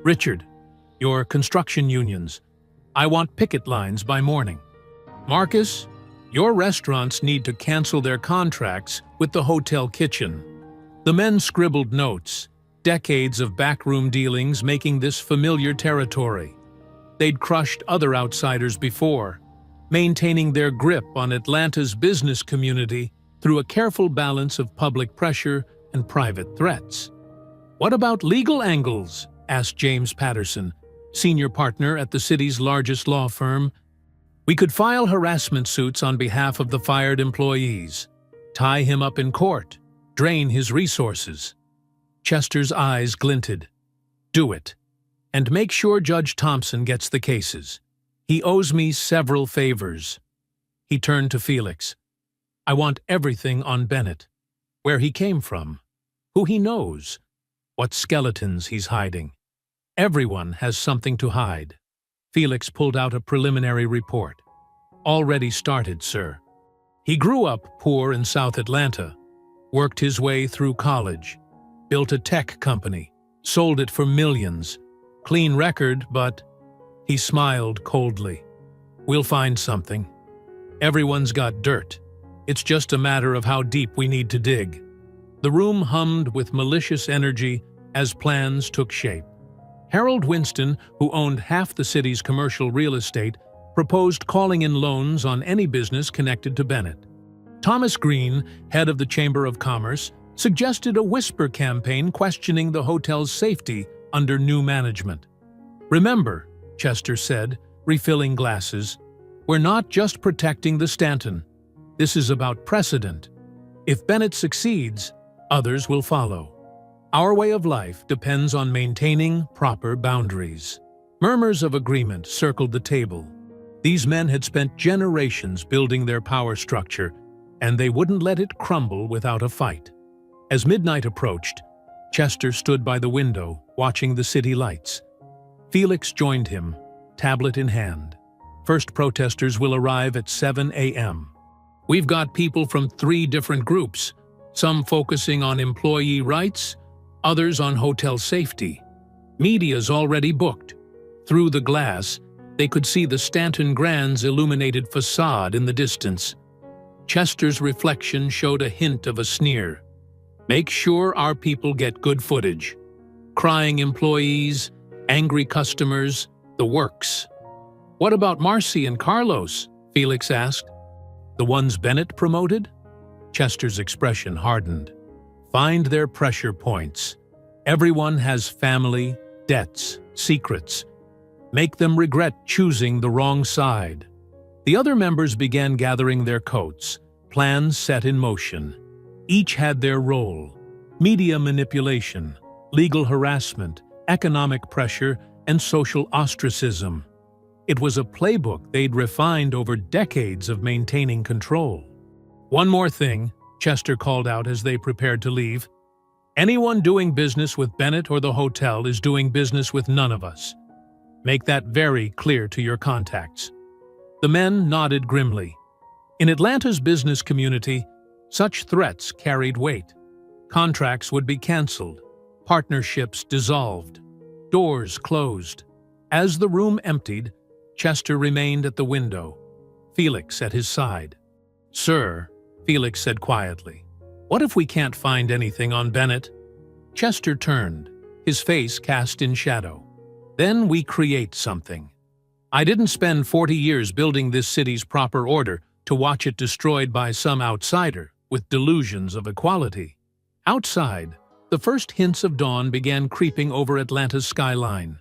Richard, your construction unions. I want picket lines by morning. Marcus, your restaurants need to cancel their contracts with the hotel kitchen." The men scribbled notes, decades of backroom dealings making this familiar territory. They'd crushed other outsiders before, maintaining their grip on Atlanta's business community through a careful balance of public pressure and private threats. "What about legal angles?" asked James Patterson, senior partner at the city's largest law firm. "We could file harassment suits on behalf of the fired employees, tie him up in court, drain his resources." Chester's eyes glinted. "Do it. And make sure Judge Thompson gets the cases. He owes me several favors." He turned to Felix. "I want everything on Bennett. Where he came from, who he knows, what skeletons he's hiding. Everyone has something to hide." Felix pulled out a preliminary report. "Already started, sir. He grew up poor in South Atlanta, worked his way through college, built a tech company, sold it for millions. Clean record, but—" He smiled coldly. "We'll find something. Everyone's got dirt. It's just a matter of how deep we need to dig." The room hummed with malicious energy as plans took shape. Harold Winston, who owned half the city's commercial real estate, proposed calling in loans on any business connected to Bennett. Thomas Green, head of the Chamber of Commerce, suggested a whisper campaign questioning the hotel's safety under new management. "Remember," Chester said, refilling glasses, "we're not just protecting the Stanton. This is about precedent. If Bennett succeeds, others will follow. Our way of life depends on maintaining proper boundaries." Murmurs of agreement circled the table. These men had spent generations building their power structure, and they wouldn't let it crumble without a fight. As midnight approached, Chester stood by the window, watching the city lights. Felix joined him, tablet in hand. "First protesters will arrive at 7 a.m. We've got people from 3 different groups, some focusing on employee rights, others on hotel safety. Media's already booked." Through the glass, they could see the Stanton Grand's illuminated facade in the distance. Chester's reflection showed a hint of a sneer. "Make sure our people get good footage. Crying employees, angry customers, the works." "What about Marcy and Carlos?" Felix asked. "The ones Bennett promoted?" Chester's expression hardened. "Find their pressure points. Everyone has family, debts, secrets. Make them regret choosing the wrong side." The other members began gathering their coats, plans set in motion. Each had their role: media manipulation, legal harassment, economic pressure, and social ostracism. It was a playbook they'd refined over decades of maintaining control. "One more thing," Chester called out as they prepared to leave. "Anyone doing business with Bennett or the hotel is doing business with none of us. Make that very clear to your contacts." The men nodded grimly. In Atlanta's business community, such threats carried weight. Contracts would be canceled, partnerships dissolved, doors closed. As the room emptied, Chester remained at the window, Felix at his side. "Sir," Felix said quietly, "what if we can't find anything on Bennett?" Chester turned, his face cast in shadow. "Then we create something. I didn't spend 40 years building this city's proper order to watch it destroyed by some outsider with delusions of equality." Outside, the first hints of dawn began creeping over Atlanta's skyline.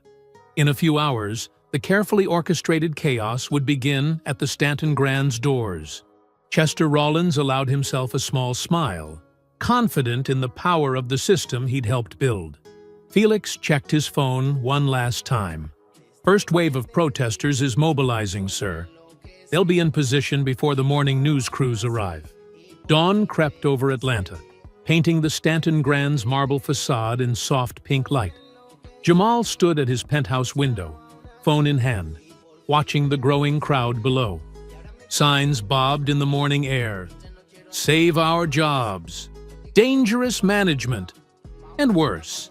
In a few hours, the carefully orchestrated chaos would begin at the Stanton Grand's doors. Chester Rollins allowed himself a small smile, confident in the power of the system he'd helped build. Felix checked his phone one last time. "First wave of protesters is mobilizing, sir. They'll be in position before the morning news crews arrive." Dawn crept over Atlanta, painting the Stanton Grand's marble facade in soft pink light. Jamal stood at his penthouse window, phone in hand, watching the growing crowd below. Signs bobbed in the morning air. "Save our jobs," "Dangerous management," and worse.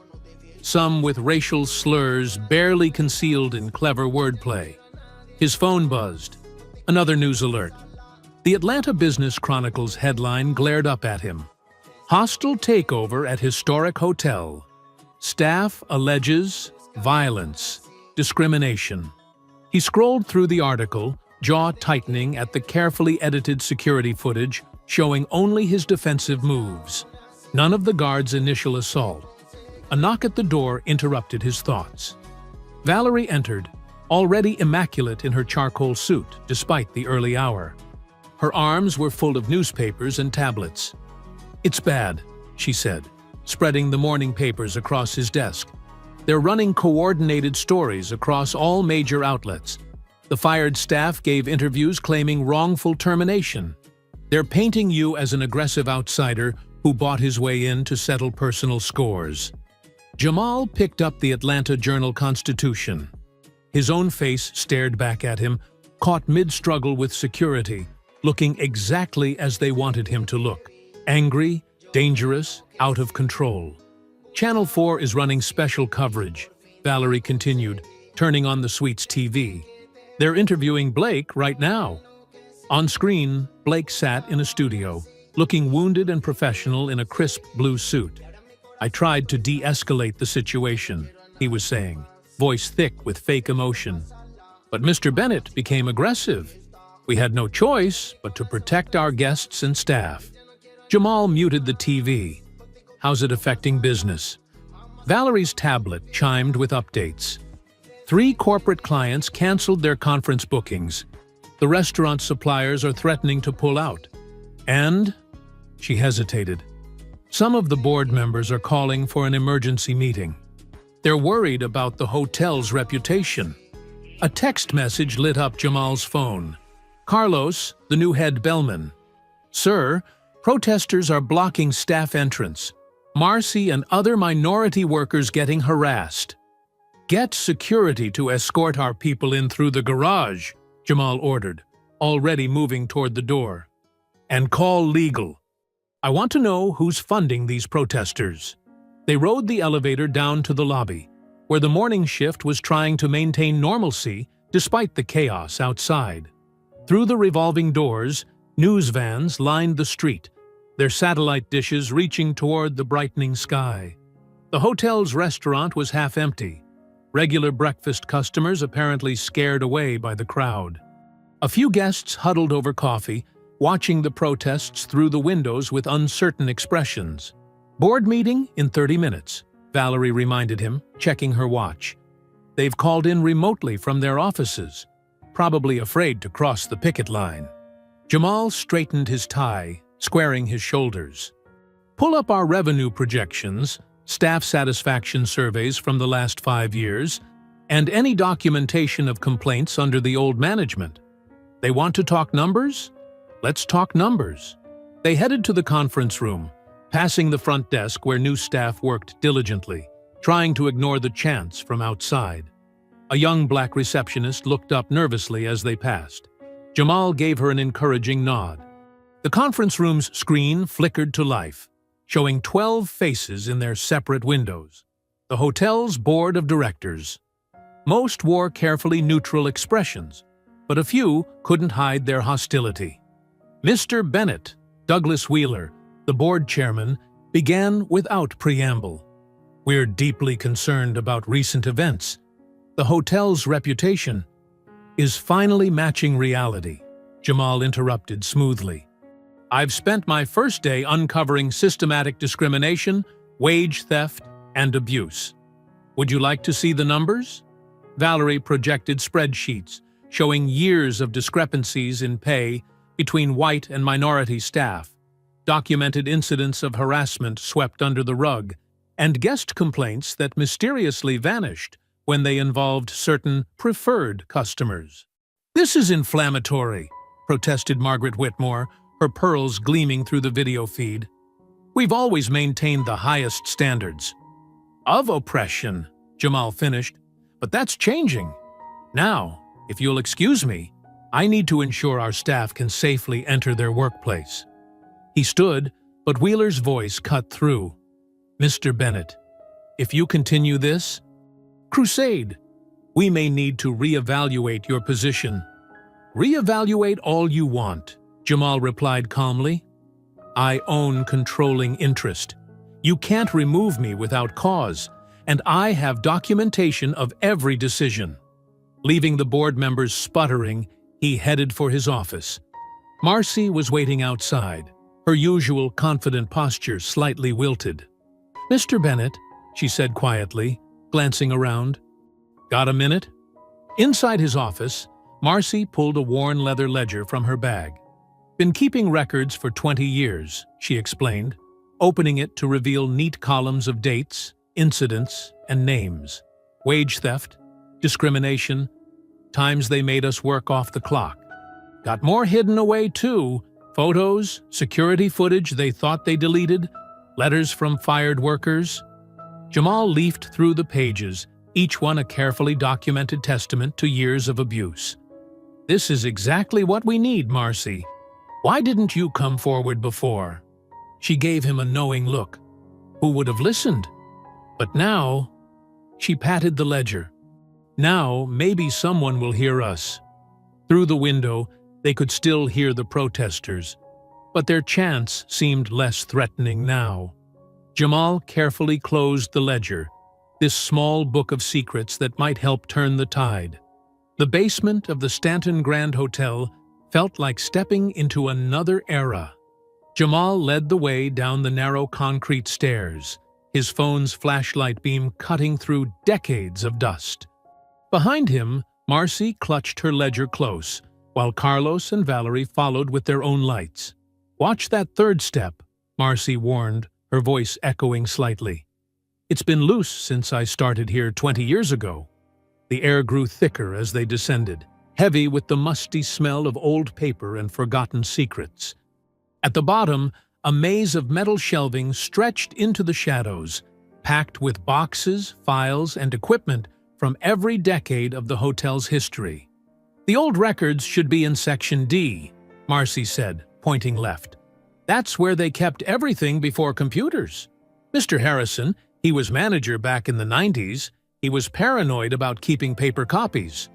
Some with racial slurs barely concealed in clever wordplay. His phone buzzed. Another news alert. The Atlanta Business Chronicle's headline glared up at him. "Hostile takeover at historic hotel. Staff alleges violence, discrimination." He scrolled through the article, jaw tightening at the carefully edited security footage, showing only his defensive moves. None of the guards' initial assault. A knock at the door interrupted his thoughts. Valerie entered, already immaculate in her charcoal suit, despite the early hour. Her arms were full of newspapers and tablets. "It's bad," she said, spreading the morning papers across his desk. "They're running coordinated stories across all major outlets. The fired staff gave interviews claiming wrongful termination. They're painting you as an aggressive outsider who bought his way in to settle personal scores." Jamal picked up the Atlanta Journal-Constitution. His own face stared back at him, caught mid-struggle with security, looking exactly as they wanted him to look. Angry, dangerous, out of control. "Channel 4 is running special coverage," Valerie continued, turning on the suite's TV. "They're interviewing Blake right now." On screen, Blake sat in a studio, looking wounded and professional in a crisp blue suit. "I tried to de-escalate the situation," he was saying, voice thick with fake emotion. "But Mr. Bennett became aggressive. We had no choice but to protect our guests and staff." Jamal muted the TV. "How's it affecting business?" Valerie's tablet chimed with updates. 3 corporate clients canceled their conference bookings. The restaurant suppliers are threatening to pull out. And, she hesitated, some of the board members are calling for an emergency meeting. They're worried about the hotel's reputation. A text message lit up Jamal's phone. "Carlos, the new head bellman. Sir, protesters are blocking staff entrance. Marcy and other minority workers getting harassed. Get security to escort our people in through the garage," Jamal ordered, already moving toward the door. "And call legal. I want to know who's funding these protesters." They rode the elevator down to the lobby, where the morning shift was trying to maintain normalcy despite the chaos outside. Through the revolving doors, news vans lined the street, their satellite dishes reaching toward the brightening sky. The hotel's restaurant was half empty, regular breakfast customers apparently scared away by the crowd. A few guests huddled over coffee, watching the protests through the windows with uncertain expressions. "Board meeting in 30 minutes, Valerie reminded him, checking her watch. "They've called in remotely from their offices, probably afraid to cross the picket line." Jamal straightened his tie, squaring his shoulders. "Pull up our revenue projections, staff satisfaction surveys from the last 5 years, and any documentation of complaints under the old management. They want to talk numbers? Let's talk numbers." They headed to the conference room, passing the front desk where new staff worked diligently, trying to ignore the chants from outside. A young black receptionist looked up nervously as they passed. Jamal gave her an encouraging nod. The conference room's screen flickered to life, showing 12 faces in their separate windows. The hotel's board of directors. Most wore carefully neutral expressions, but a few couldn't hide their hostility. Mr. Bennett, Douglas Wheeler, the board chairman, began without preamble. "We're deeply concerned about recent events. The hotel's reputation is finally matching reality," Jamal interrupted smoothly. "I've spent my first day uncovering systematic discrimination, wage theft, and abuse. Would you like to see the numbers?" Valerie projected spreadsheets showing years of discrepancies in pay between white and minority staff, documented incidents of harassment swept under the rug, and guest complaints that mysteriously vanished when they involved certain preferred customers. "This is inflammatory," protested Margaret Whitmore, her pearls gleaming through the video feed. "We've always maintained the highest standards." "Of oppression," Jamal finished, "but that's changing. Now, if you'll excuse me, I need to ensure our staff can safely enter their workplace." He stood, but Wheeler's voice cut through. "Mr. Bennett, if you continue this crusade, we may need to reevaluate your position." "Reevaluate all you want," Jamal replied calmly. "I own controlling interest. You can't remove me without cause, and I have documentation of every decision." Leaving the board members sputtering, he headed for his office. Marcy was waiting outside, her usual confident posture slightly wilted. "Mr. Bennett," she said quietly, glancing around. "Got a minute?" Inside his office, Marcy pulled a worn leather ledger from her bag. "Been keeping records for 20 years, she explained, opening it to reveal neat columns of dates, incidents, and names. Wage theft, discrimination, times they made us work off the clock. Got more hidden away too, photos, security footage they thought they deleted, letters from fired workers." Jamal leafed through the pages, each one a carefully documented testament to years of abuse. "This is exactly what we need, Marcy. Why didn't you come forward before?" She gave him a knowing look. Who would have listened? But now, she patted the ledger. "Now, maybe someone will hear us." Through the window, they could still hear the protesters, but their chants seemed less threatening now. Jamal carefully closed the ledger, this small book of secrets that might help turn the tide. The basement of the Stanton Grand Hotel felt like stepping into another era. Jamal led the way down the narrow concrete stairs, his phone's flashlight beam cutting through decades of dust. Behind him, Marcy clutched her ledger close, while Carlos and Valerie followed with their own lights. "Watch that third step," Marcy warned, her voice echoing slightly. "It's been loose since I started here 20 years ago." The air grew thicker as they descended, heavy with the musty smell of old paper and forgotten secrets. At the bottom, a maze of metal shelving stretched into the shadows, packed with boxes, files, and equipment from every decade of the hotel's history. "The old records should be in Section D," Marcy said, pointing left. "That's where they kept everything before computers. Mr. Harrison, he was manager back in the 90s, he was paranoid about keeping paper copies."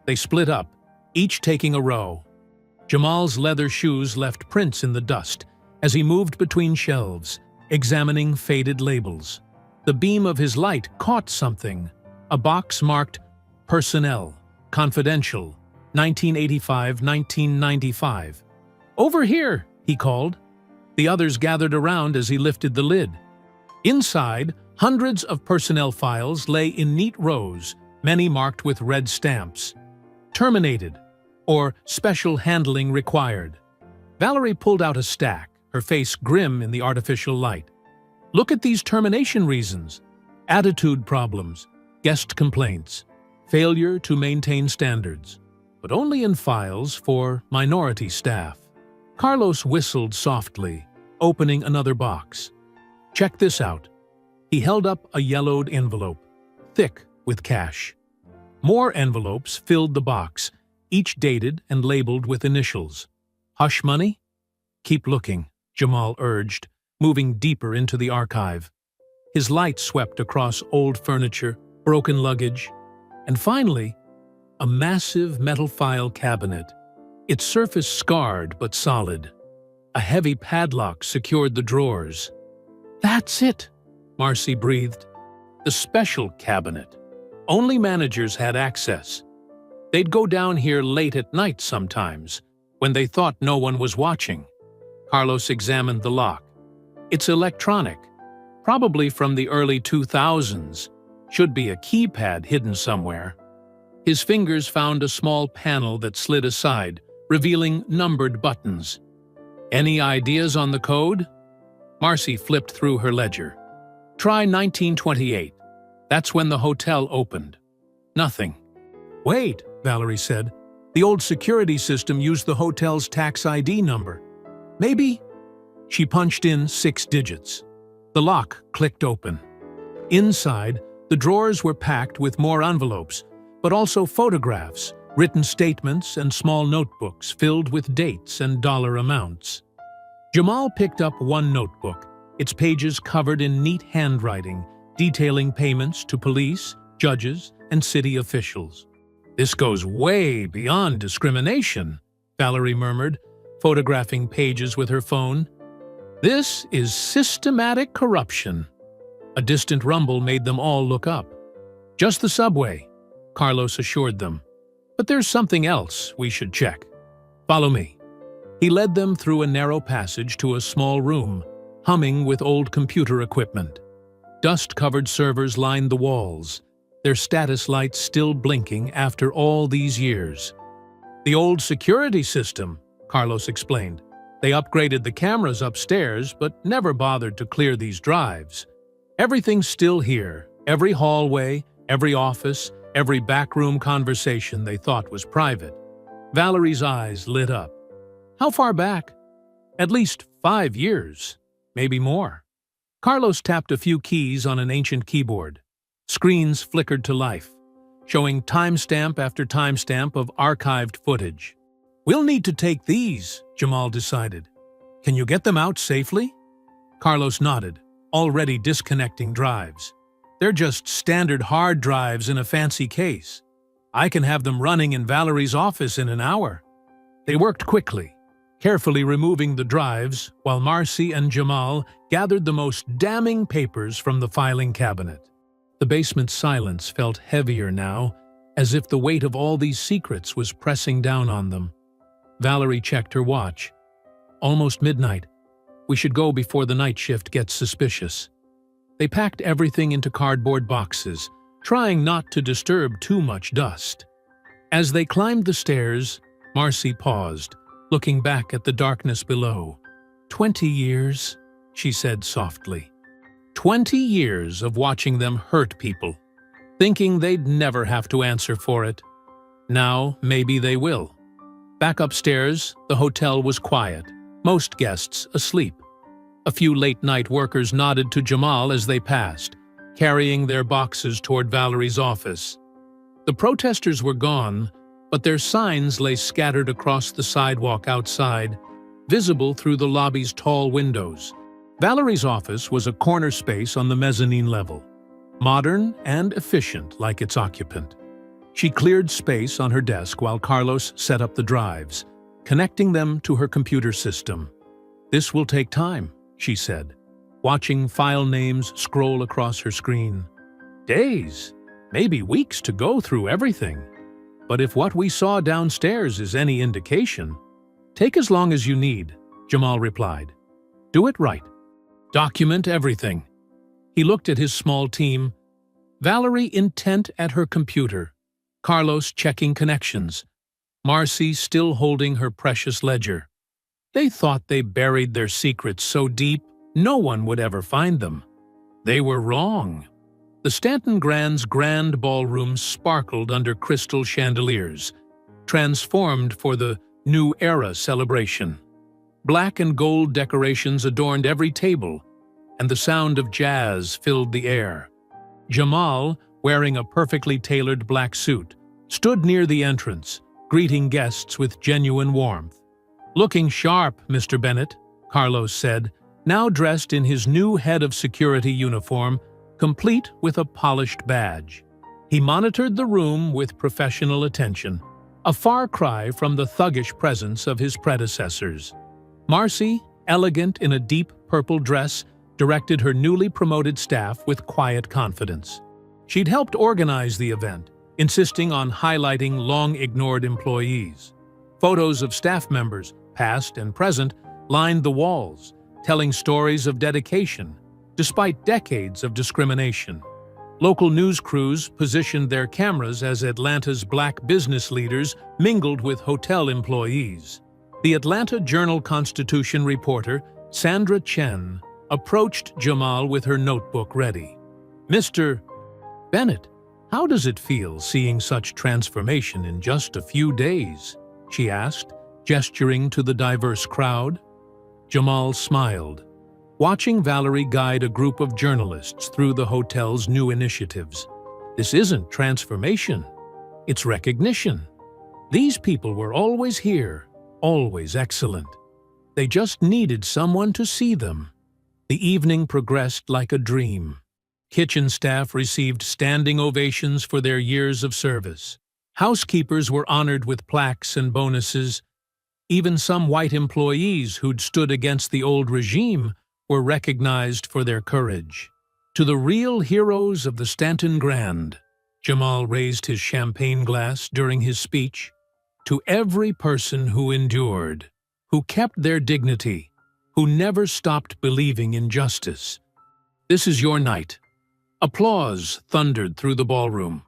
They split up, each taking a row. Jamal's leather shoes left prints in the dust as he moved between shelves, examining faded labels. The beam of his light caught something, a box marked Personnel, Confidential, 1985-1995. "Over here," he called. The others gathered around as he lifted the lid. Inside, hundreds of personnel files lay in neat rows, many marked with red stamps. "Terminated," or "Special handling required." Valerie pulled out a stack, her face grim in the artificial light. "Look at these termination reasons. Attitude problems, guest complaints, failure to maintain standards, but only in files for minority staff." Carlos whistled softly, opening another box. "Check this out." He held up a yellowed envelope, thick with cash. More envelopes filled the box, each dated and labeled with initials. "Hush money?" "Keep looking," Jamal urged, moving deeper into the archive. His light swept across old furniture, broken luggage, and finally, a massive metal file cabinet, its surface scarred but solid. A heavy padlock secured the drawers. "That's it," Marcy breathed. "The special cabinet. Only managers had access. They'd go down here late at night sometimes, when they thought no one was watching." Carlos examined the lock. "It's electronic, probably from the early 2000s. Should be a keypad hidden somewhere." His fingers found a small panel that slid aside, revealing numbered buttons. "Any ideas on the code?" Marcy flipped through her ledger. "Try 1928. That's when the hotel opened." "Nothing." "Wait," Valerie said. "The old security system used the hotel's tax ID number. Maybe—" She punched in 6 digits. The lock clicked open. Inside, the drawers were packed with more envelopes, but also photographs, written statements, and small notebooks filled with dates and dollar amounts. Jamal picked up one notebook, its pages covered in neat handwriting, detailing payments to police, judges, and city officials. "This goes way beyond discrimination," Valerie murmured, photographing pages with her phone. "This is systematic corruption." A distant rumble made them all look up. "Just the subway," Carlos assured them. "But there's something else we should check. Follow me." He led them through a narrow passage to a small room, humming with old computer equipment. Dust-covered servers lined the walls, their status lights still blinking after all these years. "The old security system," Carlos explained. "They upgraded the cameras upstairs, but never bothered to clear these drives. Everything's still here, every hallway, every office, every backroom conversation they thought was private." Valerie's eyes lit up. "How far back?" "At least 5 years, maybe more." Carlos tapped a few keys on an ancient keyboard. Screens flickered to life, showing timestamp after timestamp of archived footage. "We'll need to take these," Jamal decided. "Can you get them out safely?" Carlos nodded, already disconnecting drives. "They're just standard hard drives in a fancy case. I can have them running in Valerie's office in an hour." They worked quickly, carefully removing the drives while Marcy and Jamal gathered the most damning papers from the filing cabinet. The basement's silence felt heavier now, as if the weight of all these secrets was pressing down on them. Valerie checked her watch. "Almost midnight. We should go before the night shift gets suspicious." They packed everything into cardboard boxes, trying not to disturb too much dust. As they climbed the stairs, Marcy paused, looking back at the darkness below. 20 years, she said softly. 20 years of watching them hurt people, thinking they'd never have to answer for it. Now, maybe they will. Back upstairs, the hotel was quiet, most guests asleep. A few late-night workers nodded to Jamal as they passed, carrying their boxes toward Valerie's office. The protesters were gone, but their signs lay scattered across the sidewalk outside, visible through the lobby's tall windows. Valerie's office was a corner space on the mezzanine level, modern and efficient like its occupant. She cleared space on her desk while Carlos set up the drives, connecting them to her computer system. "This will take time," she said, watching file names scroll across her screen. "Days, maybe weeks to go through everything. But if what we saw downstairs is any indication, take as long as you need," Jamal replied. "Do it right. Document everything." He looked at his small team, Valerie intent at her computer, Carlos checking connections, Marcy still holding her precious ledger. They thought they buried their secrets so deep no one would ever find them. They were wrong. The Stanton Grand's grand ballroom sparkled under crystal chandeliers, transformed for the New Era celebration. Black and gold decorations adorned every table, and the sound of jazz filled the air. Jamal, wearing a perfectly tailored black suit, stood near the entrance, greeting guests with genuine warmth. "Looking sharp, Mr. Bennett," Carlos said, now dressed in his new head of security uniform, complete with a polished badge. He monitored the room with professional attention, a far cry from the thuggish presence of his predecessors. Marcy, elegant in a deep purple dress, directed her newly promoted staff with quiet confidence. She'd helped organize the event, insisting on highlighting long-ignored employees. Photos of staff members, past and present, lined the walls, telling stories of dedication, despite decades of discrimination. Local news crews positioned their cameras as Atlanta's black business leaders mingled with hotel employees. The Atlanta Journal-Constitution reporter, Sandra Chen, approached Jamal with her notebook ready. "Mr. Bennett, how does it feel seeing such transformation in just a few days?" she asked, gesturing to the diverse crowd. Jamal smiled, watching Valerie guide a group of journalists through the hotel's new initiatives. "This isn't transformation, it's recognition. These people were always here, always excellent. They just needed someone to see them." The evening progressed like a dream. Kitchen staff received standing ovations for their years of service. Housekeepers were honored with plaques and bonuses. Even some white employees who'd stood against the old regime were recognized for their courage. To the real heroes of the Stanton Grand, Jamal raised his champagne glass during his speech. To every person who endured, who kept their dignity, who never stopped believing in justice. This is your night. Applause thundered through the ballroom.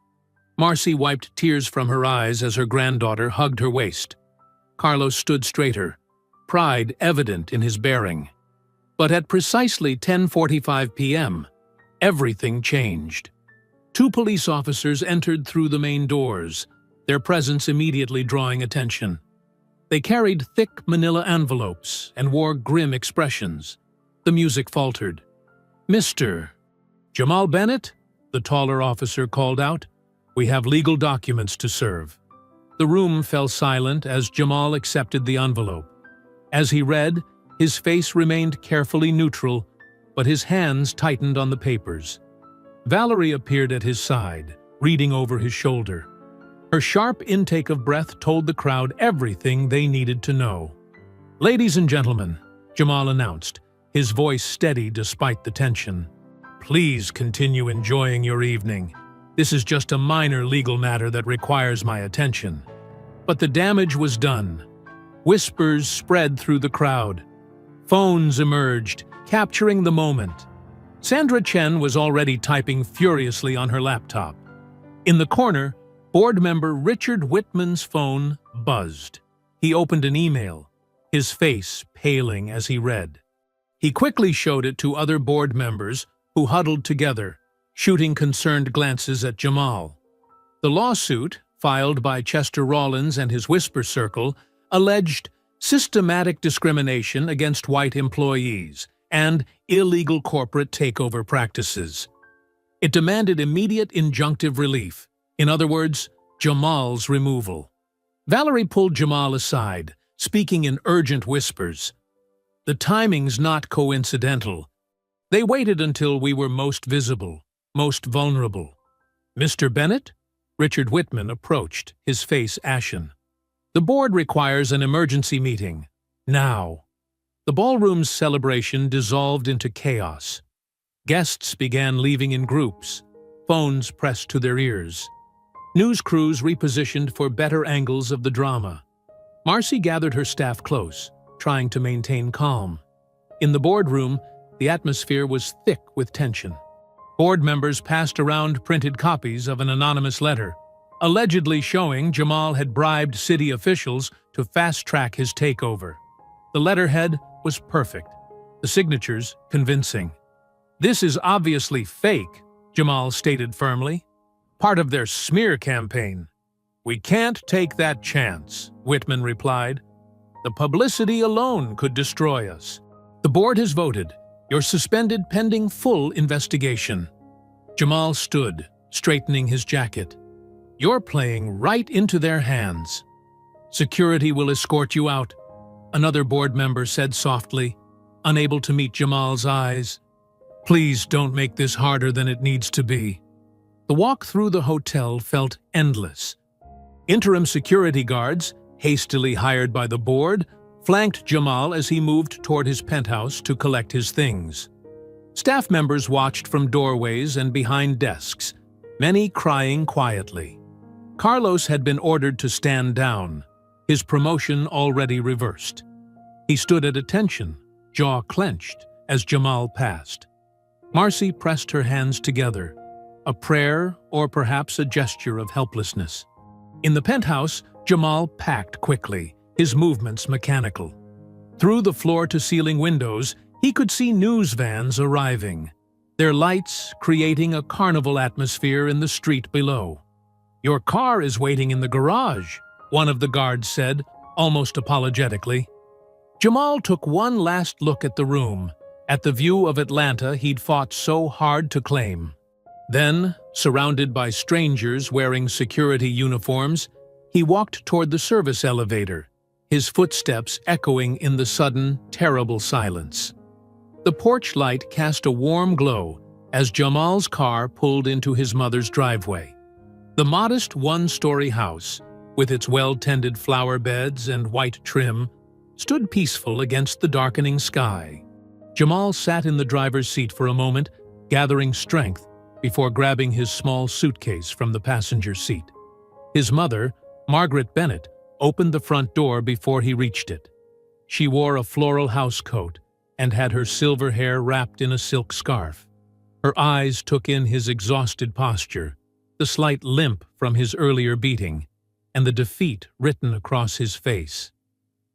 Marcy wiped tears from her eyes as her granddaughter hugged her waist. Carlos stood straighter, pride evident in his bearing. But at precisely 10:45 p.m., everything changed. Two police officers entered through the main doors, their presence immediately drawing attention. They carried thick manila envelopes and wore grim expressions. The music faltered. "Mr. Jamal Bennett?" the taller officer called out. "We have legal documents to serve." The room fell silent as Jamal accepted the envelope. As he read, his face remained carefully neutral, but his hands tightened on the papers. Valerie appeared at his side, reading over his shoulder. Her sharp intake of breath told the crowd everything they needed to know. "Ladies and gentlemen," Jamal announced, his voice steady despite the tension, "please continue enjoying your evening. This is just a minor legal matter that requires my attention." But the damage was done. Whispers spread through the crowd. Phones emerged, capturing the moment. Sandra Chen was already typing furiously on her laptop. In the corner, board member Richard Whitman's phone buzzed. He opened an email, his face paling as he read. He quickly showed it to other board members who huddled together, shooting concerned glances at Jamal. The lawsuit, filed by Chester Rollins and his Whisper Circle, alleged systematic discrimination against white employees and illegal corporate takeover practices. It demanded immediate injunctive relief, in other words, Jamal's removal. Valerie pulled Jamal aside, speaking in urgent whispers. "The timing's not coincidental. They waited until we were most visible, most vulnerable." "Mr. Bennett?" Richard Whitman approached, his face ashen. "The board requires an emergency meeting. Now." The ballroom's celebration dissolved into chaos. Guests began leaving in groups, phones pressed to their ears. News crews repositioned for better angles of the drama. Marcy gathered her staff close, trying to maintain calm. In the boardroom, the atmosphere was thick with tension. Board members passed around printed copies of an anonymous letter, allegedly showing Jamal had bribed city officials to fast-track his takeover. The letterhead was perfect, the signatures convincing. "This is obviously fake," Jamal stated firmly. "Part of their smear campaign." "We can't take that chance," Whitman replied. "The publicity alone could destroy us." "The board has voted. You're suspended pending full investigation." Jamal stood, straightening his jacket. "You're playing right into their hands." "Security will escort you out," another board member said softly, unable to meet Jamal's eyes. "Please don't make this harder than it needs to be." The walk through the hotel felt endless. Interim security guards, hastily hired by the board, flanked Jamal as he moved toward his penthouse to collect his things. Staff members watched from doorways and behind desks, many crying quietly. Carlos had been ordered to stand down, his promotion already reversed. He stood at attention, jaw clenched, as Jamal passed. Marcy pressed her hands together, a prayer or perhaps a gesture of helplessness. In the penthouse, Jamal packed quickly, his movements mechanical. Through the floor-to-ceiling windows, he could see news vans arriving, their lights creating a carnival atmosphere in the street below. "Your car is waiting in the garage," one of the guards said, almost apologetically. Jamal took one last look at the room, at the view of Atlanta he'd fought so hard to claim. Then, surrounded by strangers wearing security uniforms, he walked toward the service elevator, his footsteps echoing in the sudden, terrible silence. The porch light cast a warm glow as Jamal's car pulled into his mother's driveway. The modest one-story house, with its well-tended flower beds and white trim, stood peaceful against the darkening sky. Jamal sat in the driver's seat for a moment, gathering strength before grabbing his small suitcase from the passenger seat. His mother, Margaret Bennett, opened the front door before he reached it. She wore a floral housecoat and had her silver hair wrapped in a silk scarf. Her eyes took in his exhausted posture, the slight limp from his earlier beating, and the defeat written across his face.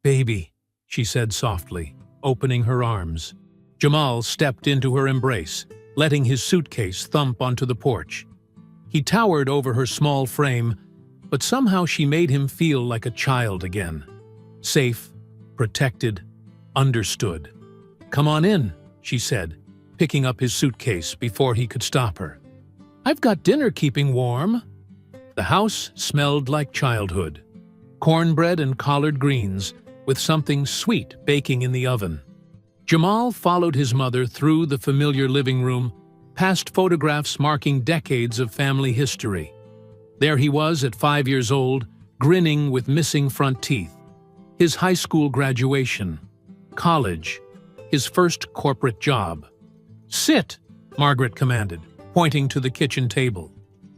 "Baby," she said softly, opening her arms. Jamal stepped into her embrace, letting his suitcase thump onto the porch. He towered over her small frame, but somehow she made him feel like a child again. Safe, protected, understood. "Come on in," she said, picking up his suitcase before he could stop her. "I've got dinner keeping warm." The house smelled like childhood. Cornbread and collard greens, with something sweet baking in the oven. Jamal followed his mother through the familiar living room, past photographs marking decades of family history. There he was at 5 years old, grinning with missing front teeth. His high school graduation, college, his first corporate job. "Sit," Margaret commanded, pointing to the kitchen table.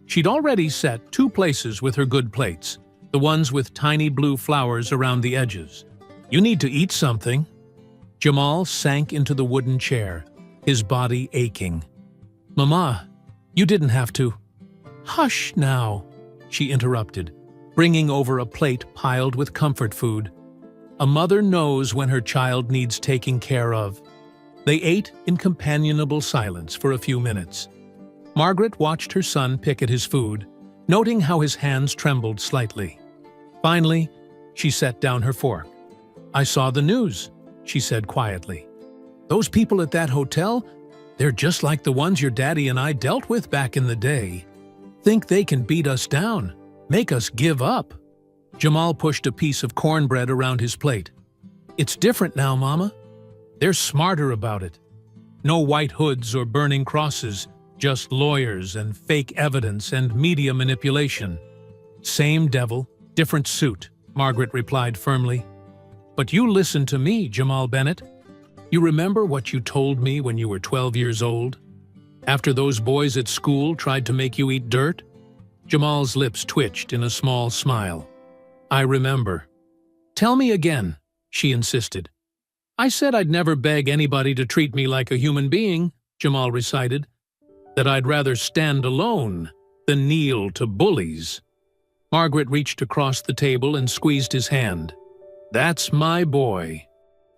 She'd already set 2 places with her good plates, the ones with tiny blue flowers around the edges. "You need to eat something." Jamal sank into the wooden chair, his body aching. "Mama, you didn't have to." "Hush now," she interrupted, bringing over a plate piled with comfort food. A mother knows when her child needs taking care of. They ate in companionable silence for a few minutes. Margaret watched her son pick at his food, noting how his hands trembled slightly. Finally, she set down her fork. "I saw the news," she said quietly. "Those people at that hotel, they're just like the ones your daddy and I dealt with back in the day. Think they can beat us down, make us give up." Jamal pushed a piece of cornbread around his plate. "It's different now, Mama. They're smarter about it. No white hoods or burning crosses, just lawyers and fake evidence and media manipulation." "Same devil, different suit," Margaret replied firmly. "But you listen to me, Jamal Bennett. You remember what you told me when you were 12 years old? After those boys at school tried to make you eat dirt?" Jamal's lips twitched in a small smile. "I remember." "Tell me again," she insisted. "I said I'd never beg anybody to treat me like a human being," Jamal recited. "That I'd rather stand alone than kneel to bullies." Margaret reached across the table and squeezed his hand. "That's my boy.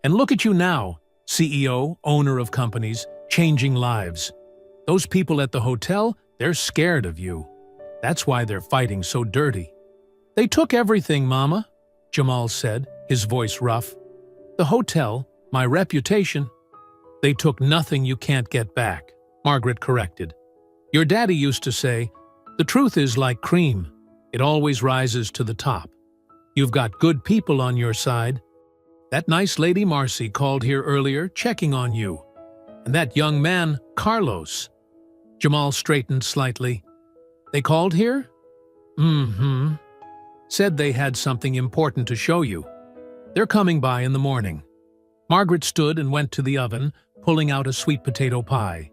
And look at you now, CEO, owner of companies, changing lives. Those people at the hotel, they're scared of you. That's why they're fighting so dirty." "They took everything, Mama," Jamal said, his voice rough. "The hotel, my reputation." "They took nothing you can't get back," Margaret corrected. "Your daddy used to say, the truth is like cream. It always rises to the top. You've got good people on your side. That nice lady Marcy called here earlier, checking on you. And that young man, Carlos." Jamal straightened slightly. "They called here?" "Mm-hmm. Said they had something important to show you. They're coming by in the morning." Margaret stood and went to the oven, pulling out a sweet potato pie.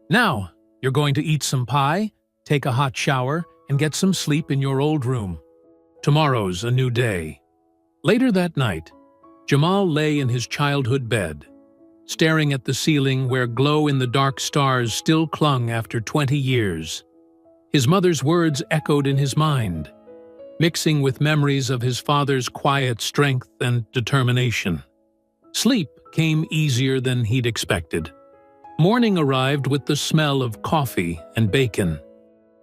"Now, you're going to eat some pie, take a hot shower, and get some sleep in your old room. Tomorrow's a new day." Later that night, Jamal lay in his childhood bed, staring at the ceiling where glow-in-the-dark stars still clung after 20 years. His mother's words echoed in his mind, mixing with memories of his father's quiet strength and determination. Sleep came easier than he'd expected. Morning arrived with the smell of coffee and bacon.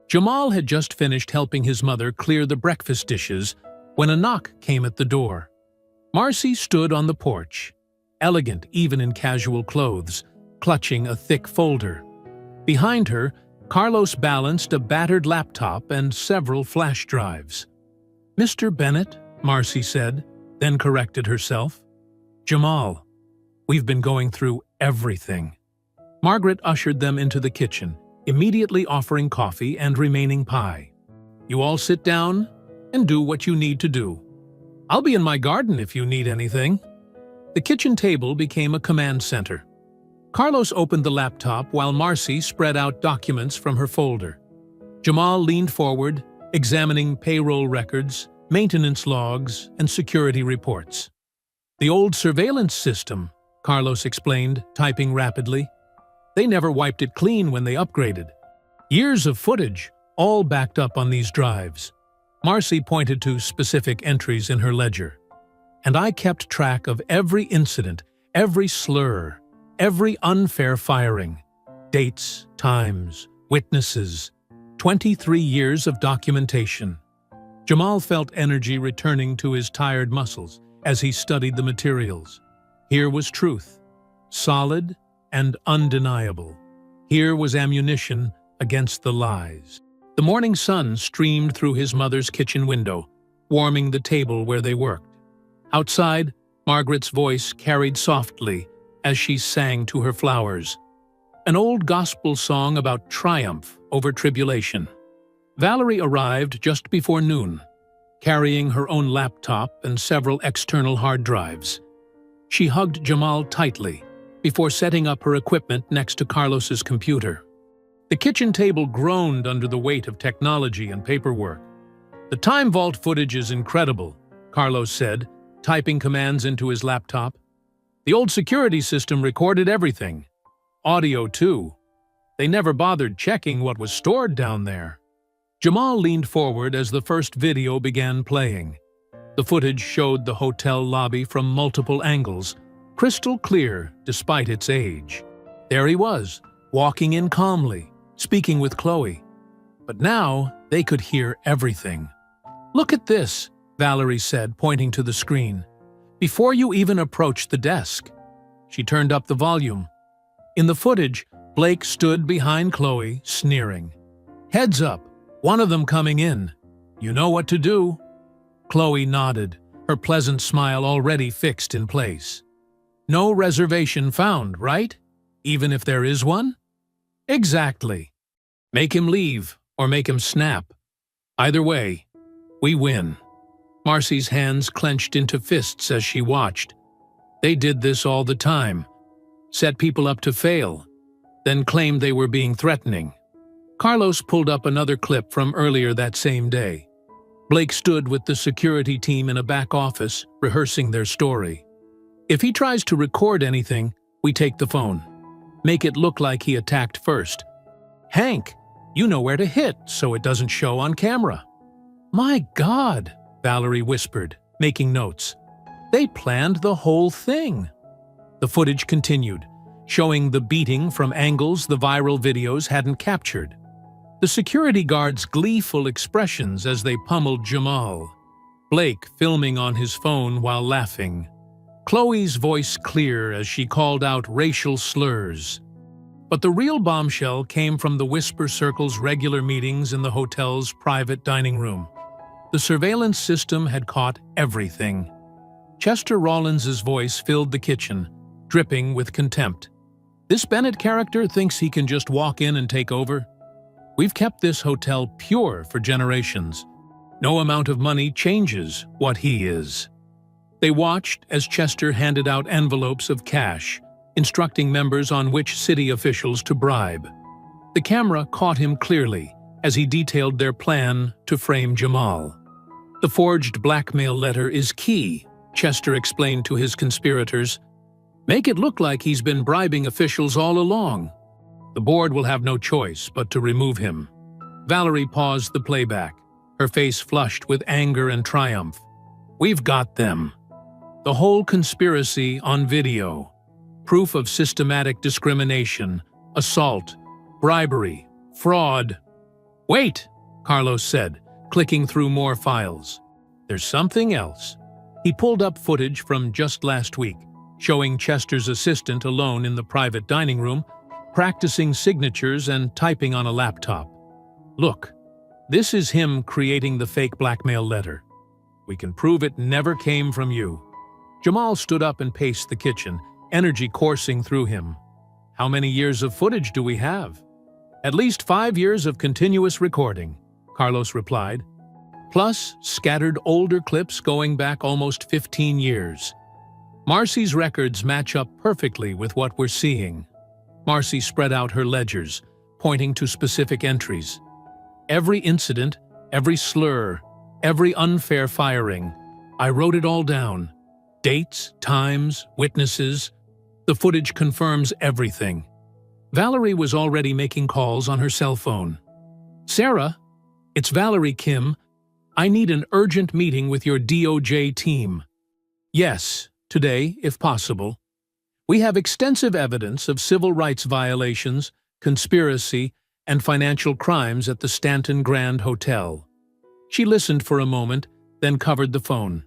Jamal had just finished helping his mother clear the breakfast dishes when a knock came at the door. Marcy stood on the porch, elegant even in casual clothes, clutching a thick folder. Behind her, Carlos balanced a battered laptop and several flash drives. "Mr. Bennett," Marcy said, then corrected herself. "Jamal, we've been going through everything." Margaret ushered them into the kitchen, immediately offering coffee and remaining pie. "You all sit down and do what you need to do. I'll be in my garden if you need anything." The kitchen table became a command center. Carlos opened the laptop while Marcy spread out documents from her folder. Jamal leaned forward, examining payroll records, maintenance logs, and security reports. The old surveillance system, Carlos explained, typing rapidly. They never wiped it clean when they upgraded. Years of footage, all backed up on these drives. Marcy pointed to specific entries in her ledger. And I kept track of every incident, every slur, every unfair firing. Dates, times, witnesses. 23 years of documentation. Jamal felt energy returning to his tired muscles as he studied the materials. Here was truth, solid and undeniable. Here was ammunition against the lies. The morning sun streamed through his mother's kitchen window, warming the table where they worked. Outside, Margaret's voice carried softly as she sang to her flowers, an old gospel song about triumph over tribulation. Valerie arrived just before noon, carrying her own laptop and several external hard drives. She hugged Jamal tightly before setting up her equipment next to Carlos's computer. The kitchen table groaned under the weight of technology and paperwork. "The Time Vault footage is incredible," Carlos said, typing commands into his laptop. "The old security system recorded everything. Audio, too. They never bothered checking what was stored down there." Jamal leaned forward as the first video began playing. The footage showed the hotel lobby from multiple angles, crystal clear despite its age. There he was, walking in calmly, speaking with Chloe. But now they could hear everything. "Look at this," Valerie said, pointing to the screen. "Before you even approached the desk." She turned up the volume. In the footage, Blake stood behind Chloe, sneering. "Heads up, one of them coming in. You know what to do." Chloe nodded, her pleasant smile already fixed in place. "No reservation found, right? Even if there is one?" "Exactly. Make him leave, or make him snap. Either way, we win." Marcy's hands clenched into fists as she watched. They did this all the time. Set people up to fail, then claimed they were being threatening. Carlos pulled up another clip from earlier that same day. Blake stood with the security team in a back office, rehearsing their story. "If he tries to record anything, we take the phone. Make it look like he attacked first. Hank, you know where to hit so it doesn't show on camera." "My God," Valerie whispered, making notes. "They planned the whole thing." The footage continued, showing the beating from angles the viral videos hadn't captured. The security guards' gleeful expressions as they pummeled Jamal. Blake filming on his phone while laughing. Chloe's voice clear as she called out racial slurs. But the real bombshell came from the Whisper Circle's regular meetings in the hotel's private dining room. The surveillance system had caught everything. Chester Rawlins's voice filled the kitchen, dripping with contempt. "This Bennett character thinks he can just walk in and take over? We've kept this hotel pure for generations. No amount of money changes what he is." They watched as Chester handed out envelopes of cash, instructing members on which city officials to bribe. The camera caught him clearly as he detailed their plan to frame Jamal. "The forged blackmail letter is key," Chester explained to his conspirators. "Make it look like he's been bribing officials all along. The board will have no choice but to remove him." Valerie paused the playback, her face flushed with anger and triumph. "We've got them. The whole conspiracy on video. Proof of systematic discrimination, assault, bribery, fraud." "Wait," Carlos said, clicking through more files. "There's something else." He pulled up footage from just last week, showing Chester's assistant alone in the private dining room, practicing signatures and typing on a laptop. "Look, this is him creating the fake blackmail letter. We can prove it never came from you." Jamal stood up and paced the kitchen, energy coursing through him. "How many years of footage do we have?" "At least 5 years of continuous recording," Carlos replied. "Plus scattered older clips going back almost 15 years. Marcy's records match up perfectly with what we're seeing." Marcy spread out her ledgers, pointing to specific entries. "Every incident, every slur, every unfair firing. I wrote it all down. Dates, times, witnesses. The footage confirms everything. Valerie was already making calls on her cell phone. "Sarah, it's Valerie Kim. I need an urgent meeting with your DOJ team." "Yes, today, if possible. We have extensive evidence of civil rights violations, conspiracy, and financial crimes at the Stanton Grand Hotel." She listened for a moment, then covered the phone.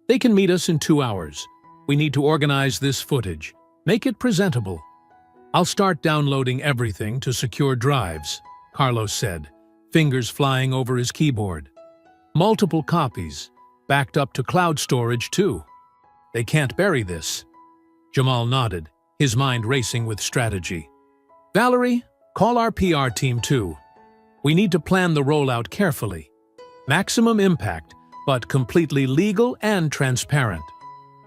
"They can meet us in 2 hours. We need to organize this footage. Make it presentable." "I'll start downloading everything to secure drives," Carlos said, fingers flying over his keyboard. "Multiple copies, backed up to cloud storage too. They can't bury this." Jamal nodded, his mind racing with strategy. "Valerie, call our PR team too. We need to plan the rollout carefully. Maximum impact, but completely legal and transparent."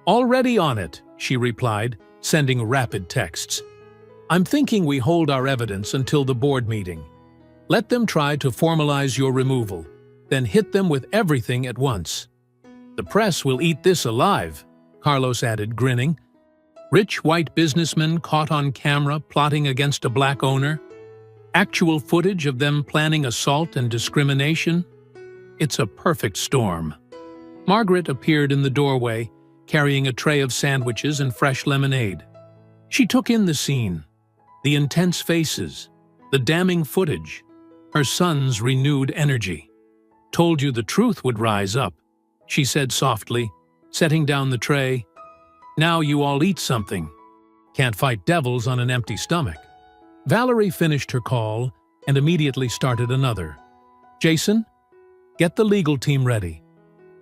"Already on it," she replied, sending rapid texts. "I'm thinking we hold our evidence until the board meeting. Let them try to formalize your removal, then hit them with everything at once." "The press will eat this alive," Carlos added, grinning. "Rich white businessmen caught on camera plotting against a black owner? Actual footage of them planning assault and discrimination? It's a perfect storm." Margaret appeared in the doorway, carrying a tray of sandwiches and fresh lemonade. She took in the scene, the intense faces, the damning footage, her son's renewed energy. "Told you the truth would rise up," she said softly, setting down the tray. "Now you all eat something. Can't fight devils on an empty stomach." Valerie finished her call and immediately started another. "Jason, get the legal team ready.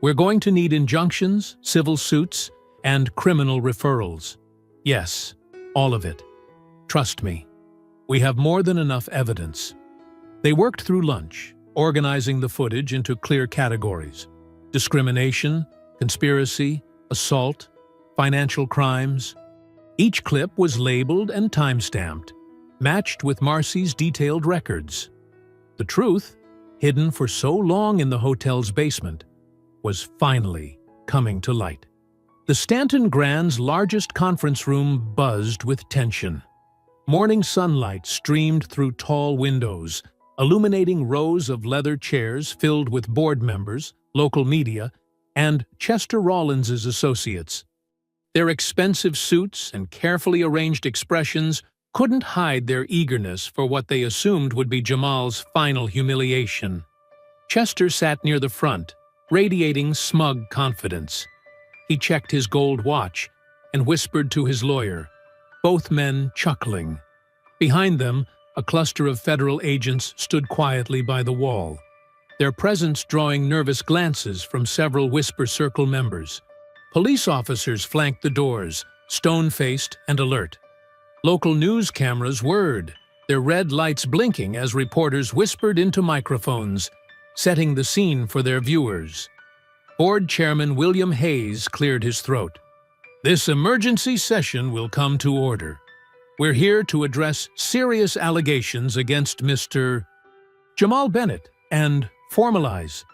We're going to need injunctions, civil suits, and criminal referrals. Yes, all of it. Trust me, we have more than enough evidence." They worked through lunch, organizing the footage into clear categories: discrimination, conspiracy, assault, financial crimes. Each clip was labeled and time-stamped, matched with Marcy's detailed records. The truth, hidden for so long in the hotel's basement, was finally coming to light. The Stanton Grand's largest conference room buzzed with tension. Morning sunlight streamed through tall windows, illuminating rows of leather chairs filled with board members, local media, and Chester Rawlins's associates. Their expensive suits and carefully arranged expressions couldn't hide their eagerness for what they assumed would be Jamal's final humiliation. Chester sat near the front, radiating smug confidence. He checked his gold watch and whispered to his lawyer, both men chuckling. Behind them, a cluster of federal agents stood quietly by the wall, their presence drawing nervous glances from several Whisper Circle members. Police officers flanked the doors, stone-faced and alert. Local news cameras whirred, their red lights blinking as reporters whispered into microphones, setting the scene for their viewers. Board Chairman William Hayes cleared his throat. "This emergency session will come to order. We're here to address serious allegations against Mr. Jamal Bennett and formalize."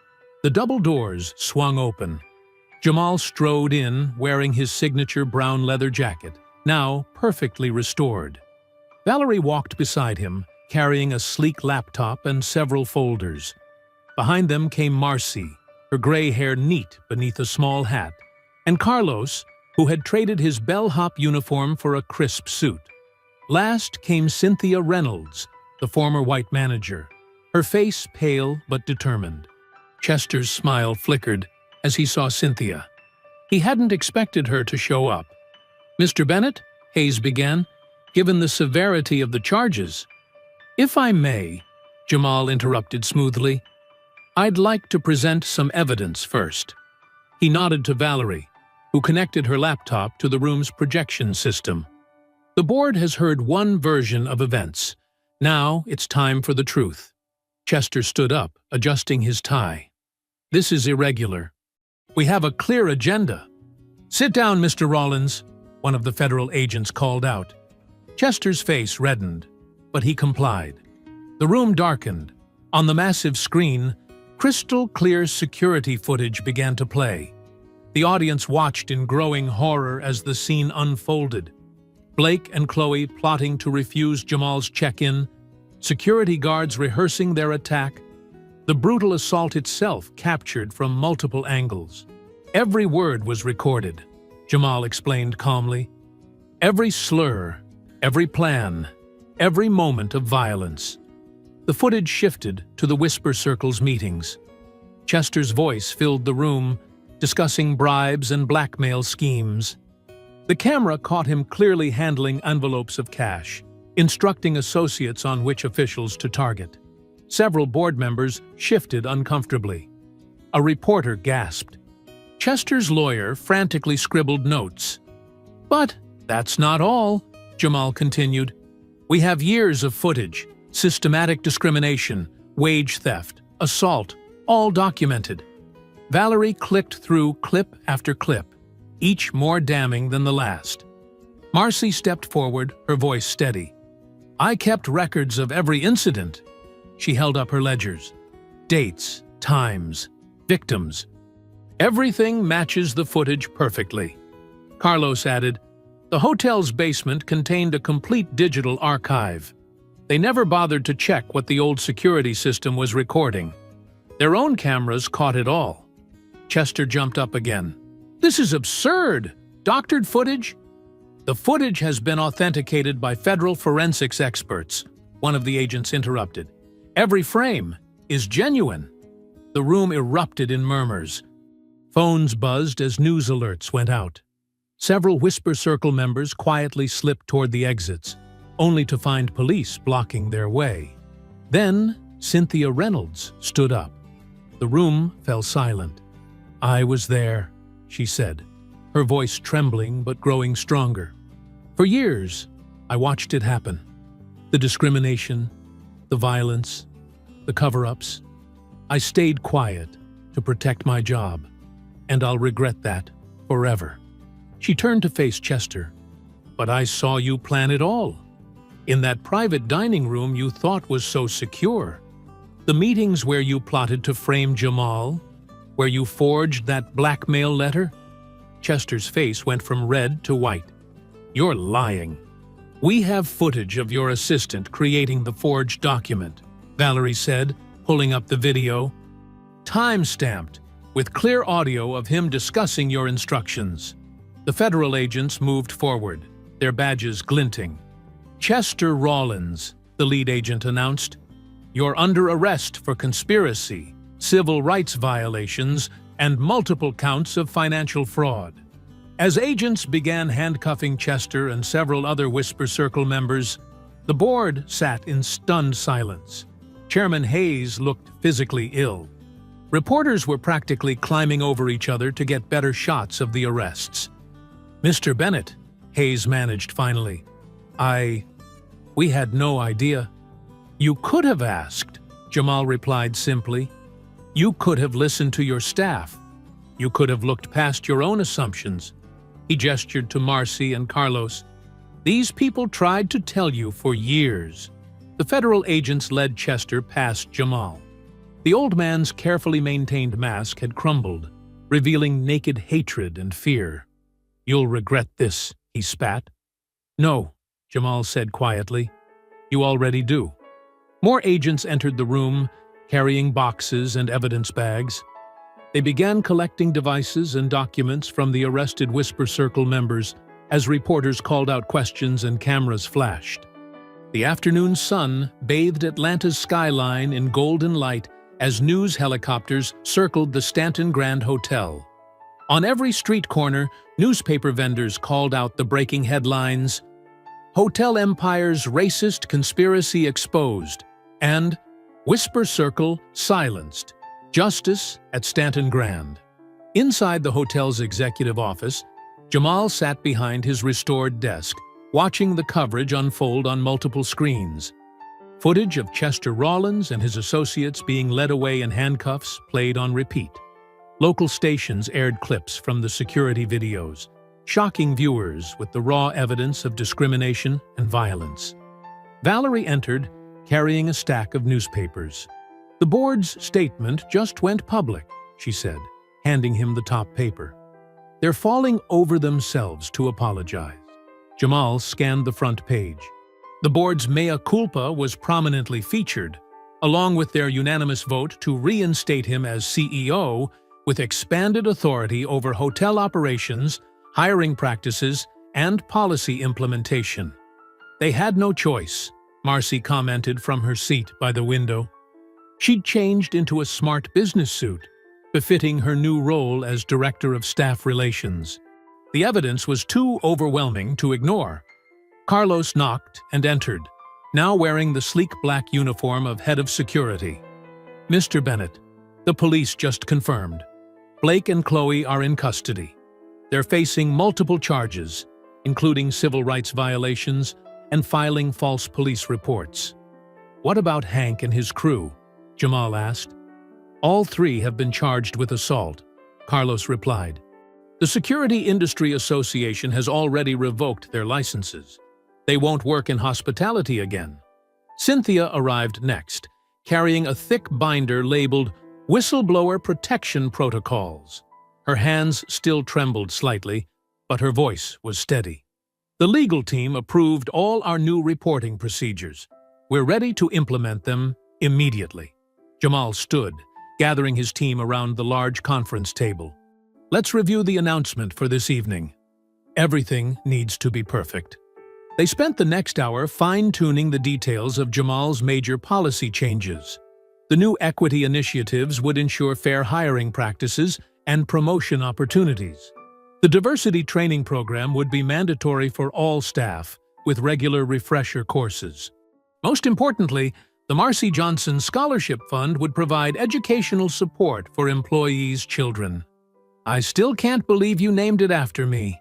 The double doors swung open. Jamal strode in, wearing his signature brown leather jacket, now perfectly restored. Valerie walked beside him, carrying a sleek laptop and several folders. Behind them came Marcy, her gray hair neat beneath a small hat, and Carlos, who had traded his bellhop uniform for a crisp suit. Last came Cynthia Reynolds, the former white manager, her face pale but determined. Chester's smile flickered as he saw Cynthia. He hadn't expected her to show up. "Mr. Bennett," Hayes began, "given the severity of the charges—" "If I may," Jamal interrupted smoothly, "I'd like to present some evidence first." He nodded to Valerie, who connected her laptop to the room's projection system. "The board has heard one version of events. Now it's time for the truth." Chester stood up, adjusting his tie. "This is irregular. We have a clear agenda." "Sit down, Mr. Rawlins," one of the federal agents called out. Chester's face reddened, but he complied. The room darkened. On the massive screen, crystal-clear security footage began to play. The audience watched in growing horror as the scene unfolded. Blake and Chloe plotting to refuse Jamal's check-in, security guards rehearsing their attack, the brutal assault itself captured from multiple angles. Every word was recorded, Jamal explained calmly. Every slur, every plan, every moment of violence. The footage shifted to the Whisper Circle's meetings. Chester's voice filled the room, discussing bribes and blackmail schemes. The camera caught him clearly handling envelopes of cash, instructing associates on which officials to target. Several board members shifted uncomfortably. A reporter gasped. Chester's lawyer frantically scribbled notes. But that's not all, Jamal continued. We have years of footage, systematic discrimination, wage theft, assault, all documented. Valerie clicked through clip after clip, each more damning than the last. Marcy stepped forward, her voice steady. I kept records of every incident. She held up her ledgers. Dates, times, victims. Everything matches the footage perfectly. Carlos added, the hotel's basement contained a complete digital archive. They never bothered to check what the old security system was recording. Their own cameras caught it all. Chester jumped up again. This is absurd! Doctored footage? The footage has been authenticated by federal forensics experts, one of the agents interrupted. Every frame is genuine. The room erupted in murmurs. Phones buzzed as news alerts went out. Several Whisper Circle members quietly slipped toward the exits, only to find police blocking their way. Then, Cynthia Reynolds stood up. The room fell silent. I was there, she said, her voice trembling but growing stronger. For years, I watched it happen. The discrimination, the violence, the cover-ups. I stayed quiet to protect my job, and I'll regret that forever. She turned to face Chester. But I saw you plan it all. In that private dining room you thought was so secure. The meetings where you plotted to frame Jamal, where you forged that blackmail letter. Chester's face went from red to white. You're lying. We have footage of your assistant creating the forged document, Valerie said, pulling up the video. Time-stamped, with clear audio of him discussing your instructions. The federal agents moved forward, their badges glinting. Chester Rawlins, the lead agent announced. You're under arrest for conspiracy, civil rights violations, and multiple counts of financial fraud. As agents began handcuffing Chester and several other Whisper Circle members, the board sat in stunned silence. Chairman Hayes looked physically ill. Reporters were practically climbing over each other to get better shots of the arrests. Mr. Bennett, Hayes managed finally. We had no idea. You could have asked, Jamal replied simply. You could have listened to your staff. You could have looked past your own assumptions. He gestured to Marcy and Carlos. These people tried to tell you for years. The federal agents led Chester past Jamal. The old man's carefully maintained mask had crumbled, revealing naked hatred and fear. You'll regret this, he spat. No, Jamal said quietly. You already do. More agents entered the room, carrying boxes and evidence bags. They began collecting devices and documents from the arrested Whisper Circle members as reporters called out questions and cameras flashed. The afternoon sun bathed Atlanta's skyline in golden light as news helicopters circled the Stanton Grand Hotel. On every street corner, newspaper vendors called out the breaking headlines, Hotel Empire's racist conspiracy exposed, and Whisper Circle silenced. Justice at Stanton Grand. Inside the hotel's executive office, Jamal sat behind his restored desk, watching the coverage unfold on multiple screens. Footage of Chester Rawlins and his associates being led away in handcuffs played on repeat. Local stations aired clips from the security videos, shocking viewers with the raw evidence of discrimination and violence. Valerie entered, carrying a stack of newspapers. The board's statement just went public, she said, handing him the top paper. They're falling over themselves to apologize. Jamal scanned the front page. The board's mea culpa was prominently featured, along with their unanimous vote to reinstate him as CEO with expanded authority over hotel operations, hiring practices, and policy implementation. They had no choice, Marcy commented from her seat by the window. She'd changed into a smart business suit, befitting her new role as Director of Staff Relations. The evidence was too overwhelming to ignore. Carlos knocked and entered, now wearing the sleek black uniform of Head of Security. "Mr. Bennett, the police just confirmed. Blake and Chloe are in custody. They're facing multiple charges, including civil rights violations and filing false police reports." "What about Hank and his crew?" Jamal asked. "All three have been charged with assault," Carlos replied. "The Security Industry Association has already revoked their licenses. They won't work in hospitality again." Cynthia arrived next, carrying a thick binder labeled Whistleblower Protection Protocols. Her hands still trembled slightly, but her voice was steady. "The legal team approved all our new reporting procedures. We're ready to implement them immediately." Jamal stood, gathering his team around the large conference table. "Let's review the announcement for this evening. Everything needs to be perfect." They spent the next hour fine-tuning the details of Jamal's major policy changes. The new equity initiatives would ensure fair hiring practices and promotion opportunities. The diversity training program would be mandatory for all staff, with regular refresher courses. Most importantly, the Marcy Johnson Scholarship Fund would provide educational support for employees' children. "I still can't believe you named it after me,"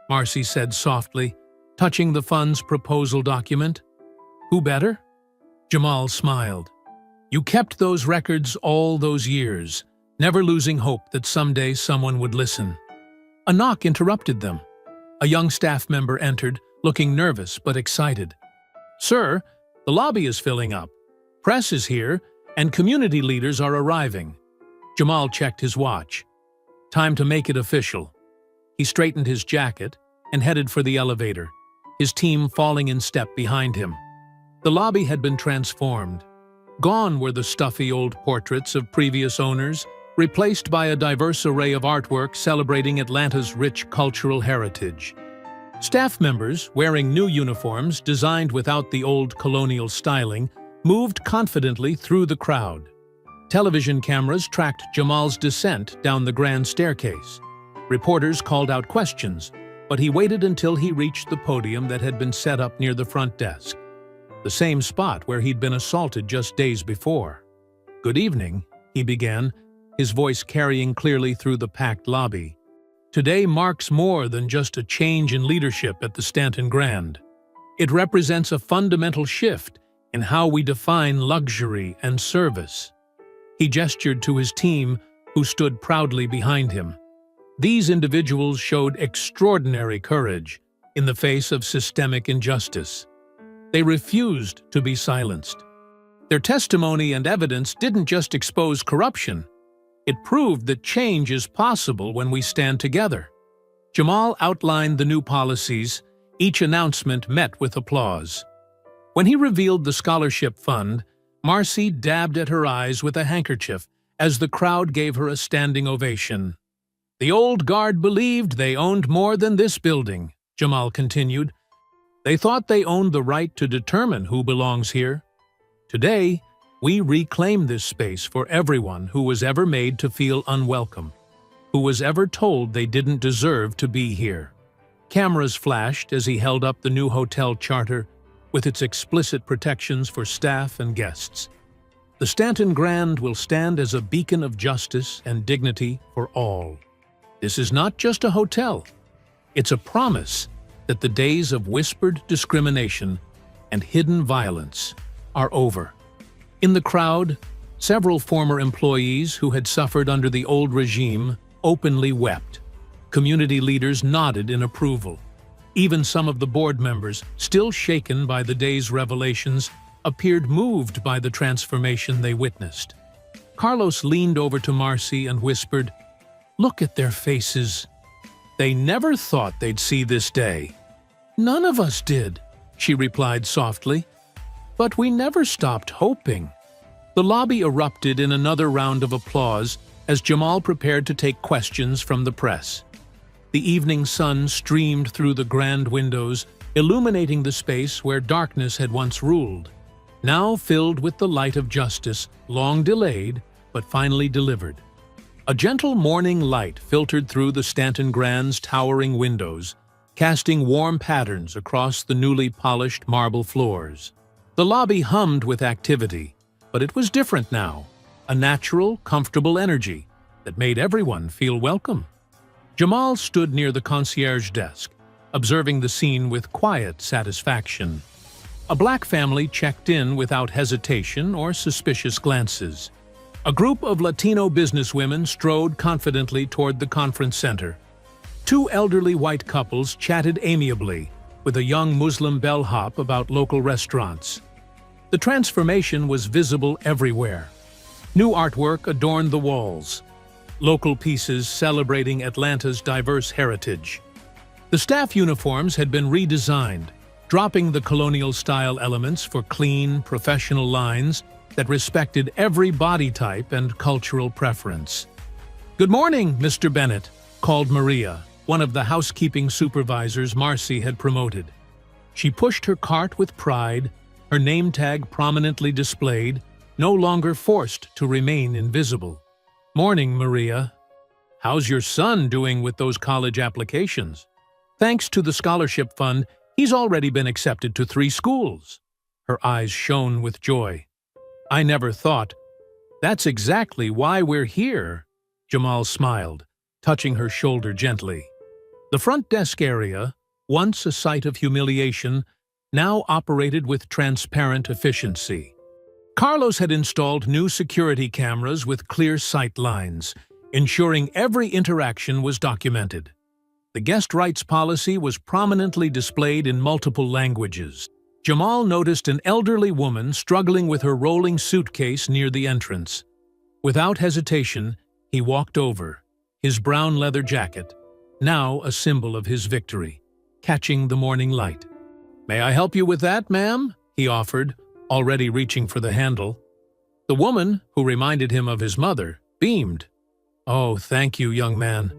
Marcy said softly, touching the fund's proposal document. "Who better?" Jamal smiled. "You kept those records all those years, never losing hope that someday someone would listen." A knock interrupted them. A young staff member entered, looking nervous but excited. "Sir, the lobby is filling up. Press is here, and community leaders are arriving." Jamal checked his watch. Time to make it official. He straightened his jacket and headed for the elevator, his team falling in step behind him. The lobby had been transformed. Gone were the stuffy old portraits of previous owners, replaced by a diverse array of artwork celebrating Atlanta's rich cultural heritage. Staff members, wearing new uniforms designed without the old colonial styling, moved confidently through the crowd. Television cameras tracked Jamal's descent down the grand staircase. Reporters called out questions, but he waited until he reached the podium that had been set up near the front desk, the same spot where he'd been assaulted just days before. "Good evening," he began, his voice carrying clearly through the packed lobby. "Today marks more than just a change in leadership at the Stanton Grand. It represents a fundamental shift in how we define luxury and service." He gestured to his team, who stood proudly behind him. These individuals showed extraordinary courage in the face of systemic injustice. They refused to be silenced. Their testimony and evidence didn't just expose corruption. It proved that change is possible when we stand together. Jamal outlined the new policies. Each announcement met with applause. When he revealed the scholarship fund, Marcy dabbed at her eyes with a handkerchief as the crowd gave her a standing ovation. "The old guard believed they owned more than this building," Jamal continued. "They thought they owned the right to determine who belongs here. Today, we reclaim this space for everyone who was ever made to feel unwelcome, who was ever told they didn't deserve to be here." Cameras flashed as he held up the new hotel charter with its explicit protections for staff and guests. "The Stanton Grand will stand as a beacon of justice and dignity for all. This is not just a hotel. It's a promise that the days of whispered discrimination and hidden violence are over." In the crowd, several former employees who had suffered under the old regime openly wept. Community leaders nodded in approval. Even some of the board members, still shaken by the day's revelations, appeared moved by the transformation they witnessed. Carlos leaned over to Marcy and whispered, "Look at their faces. They never thought they'd see this day. "None of us did," she replied softly. "But we never stopped hoping." The lobby erupted in another round of applause as Jamal prepared to take questions from the press. The evening sun streamed through the grand windows, illuminating the space where darkness had once ruled, now filled with the light of justice, long delayed, but finally delivered. A gentle morning light filtered through the Stanton Grand's towering windows, casting warm patterns across the newly polished marble floors. The lobby hummed with activity, but it was different now, a natural, comfortable energy that made everyone feel welcome. Jamal stood near the concierge desk, observing the scene with quiet satisfaction. A black family checked in without hesitation or suspicious glances. A group of Latino businesswomen strode confidently toward the conference center. Two elderly white couples chatted amiably, with a young Muslim bellhop about local restaurants. The transformation was visible everywhere. New artwork adorned the walls, local pieces celebrating Atlanta's diverse heritage. The staff uniforms had been redesigned, dropping the colonial-style elements for clean, professional lines that respected every body type and cultural preference. "Good morning, Mr. Bennett," called Maria, one of the housekeeping supervisors Marcy had promoted. She pushed her cart with pride, her name tag prominently displayed, no longer forced to remain invisible. "Morning, Maria. How's your son doing with those college applications? Thanks to the scholarship fund, he's already been accepted to 3 schools." Her eyes shone with joy. "I never thought." "That's exactly why we're here," Jamal smiled, touching her shoulder gently. The front desk area, once a site of humiliation, now operated with transparent efficiency. Carlos had installed new security cameras with clear sight lines, ensuring every interaction was documented. The guest rights policy was prominently displayed in multiple languages. Jamal noticed an elderly woman struggling with her rolling suitcase near the entrance. Without hesitation, he walked over, his brown leather jacket, now a symbol of his victory, catching the morning light. "May I help you with that, ma'am?" he offered, already reaching for the handle. The woman, who reminded him of his mother, beamed. "Oh, thank you, young man.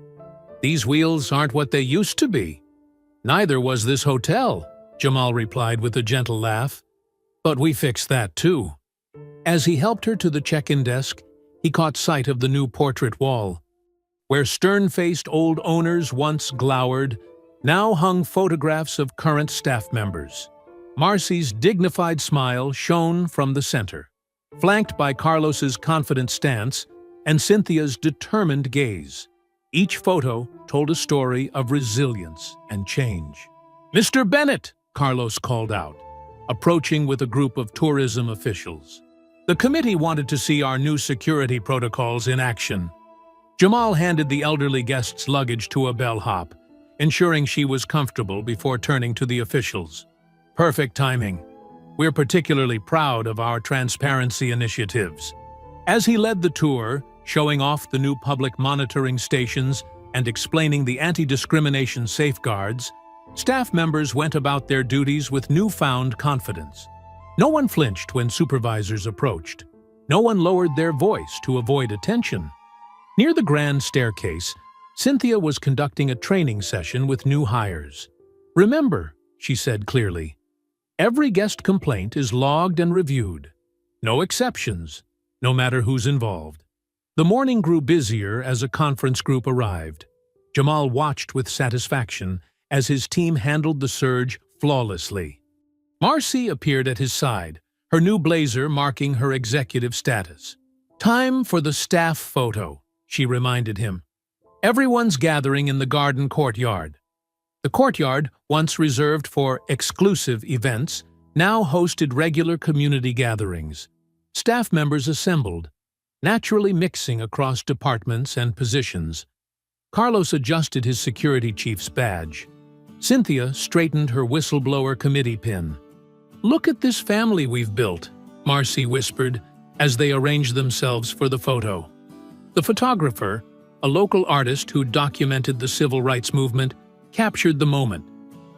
These wheels aren't what they used to be." "Neither was this hotel," Jamal replied with a gentle laugh. "But we fixed that too." As he helped her to the check-in desk, he caught sight of the new portrait wall. Where stern-faced old owners once glowered, now hung photographs of current staff members. Marcy's dignified smile shone from the center, flanked by Carlos's confident stance and Cynthia's determined gaze. Each photo told a story of resilience and change. "Mr. Bennett!" Carlos called out, approaching with a group of tourism officials. "The committee wanted to see our new security protocols in action." Jamal handed the elderly guest's luggage to a bellhop, ensuring she was comfortable before turning to the officials. "Perfect timing. We're particularly proud of our transparency initiatives." As he led the tour, showing off the new public monitoring stations and explaining the anti-discrimination safeguards, staff members went about their duties with newfound confidence. No one flinched when supervisors approached. No one lowered their voice to avoid attention. Near the grand staircase, Cynthia was conducting a training session with new hires. "Remember," she said clearly, "every guest complaint is logged and reviewed. No exceptions, no matter who's involved." The morning grew busier as a conference group arrived. Jamal watched with satisfaction as his team handled the surge flawlessly. Marcy appeared at his side, her new blazer marking her executive status. "Time for the staff photo," she reminded him. Everyone's gathering in the garden courtyard. The courtyard, once reserved for exclusive events, now hosted regular community gatherings. Staff members assembled, naturally mixing across departments and positions. Carlos adjusted his security chief's badge. Cynthia straightened her whistleblower committee pin. "Look at this family we've built," Marcy whispered as they arranged themselves for the photo. The photographer, a local artist who documented the civil rights movement, captured the moment.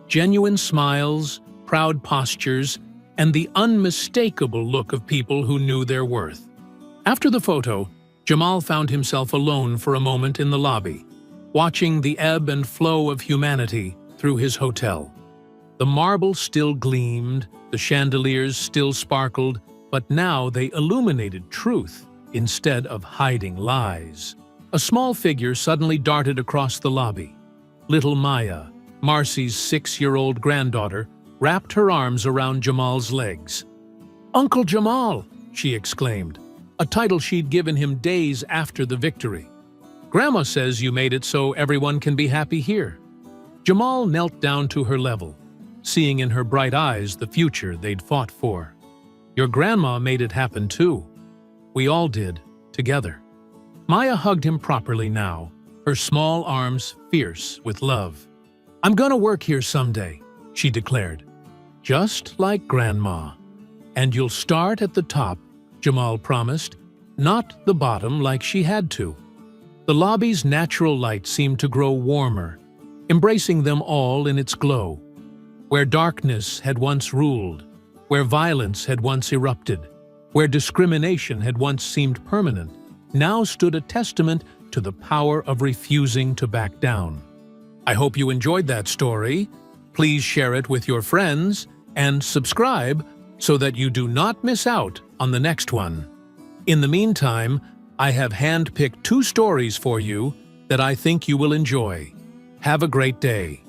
Genuine smiles, proud postures, and the unmistakable look of people who knew their worth. After the photo, Jamal found himself alone for a moment in the lobby, watching the ebb and flow of humanity through his hotel. The marble still gleamed, the chandeliers still sparkled, but now they illuminated truth instead of hiding lies. A small figure suddenly darted across the lobby. Little Maya, Marcy's 6-year-old granddaughter, wrapped her arms around Jamal's legs. "Uncle Jamal!" she exclaimed, a title she'd given him days after the victory. "Grandma says you made it so everyone can be happy here." Jamal knelt down to her level, seeing in her bright eyes the future they'd fought for. "Your grandma made it happen too. We all did, together." Maya hugged him properly now, her small arms fierce with love. "I'm gonna work here someday," she declared. "Just like Grandma. And you'll start at the top," Jamal promised, "not the bottom like she had to." The lobby's natural light seemed to grow warmer, embracing them all in its glow. Where darkness had once ruled, where violence had once erupted, where discrimination had once seemed permanent, now stood a testament to the power of refusing to back down. I hope you enjoyed that story. Please share it with your friends and subscribe so that you do not miss out on the next one. In the meantime, I have handpicked 2 stories for you that I think you will enjoy. Have a great day.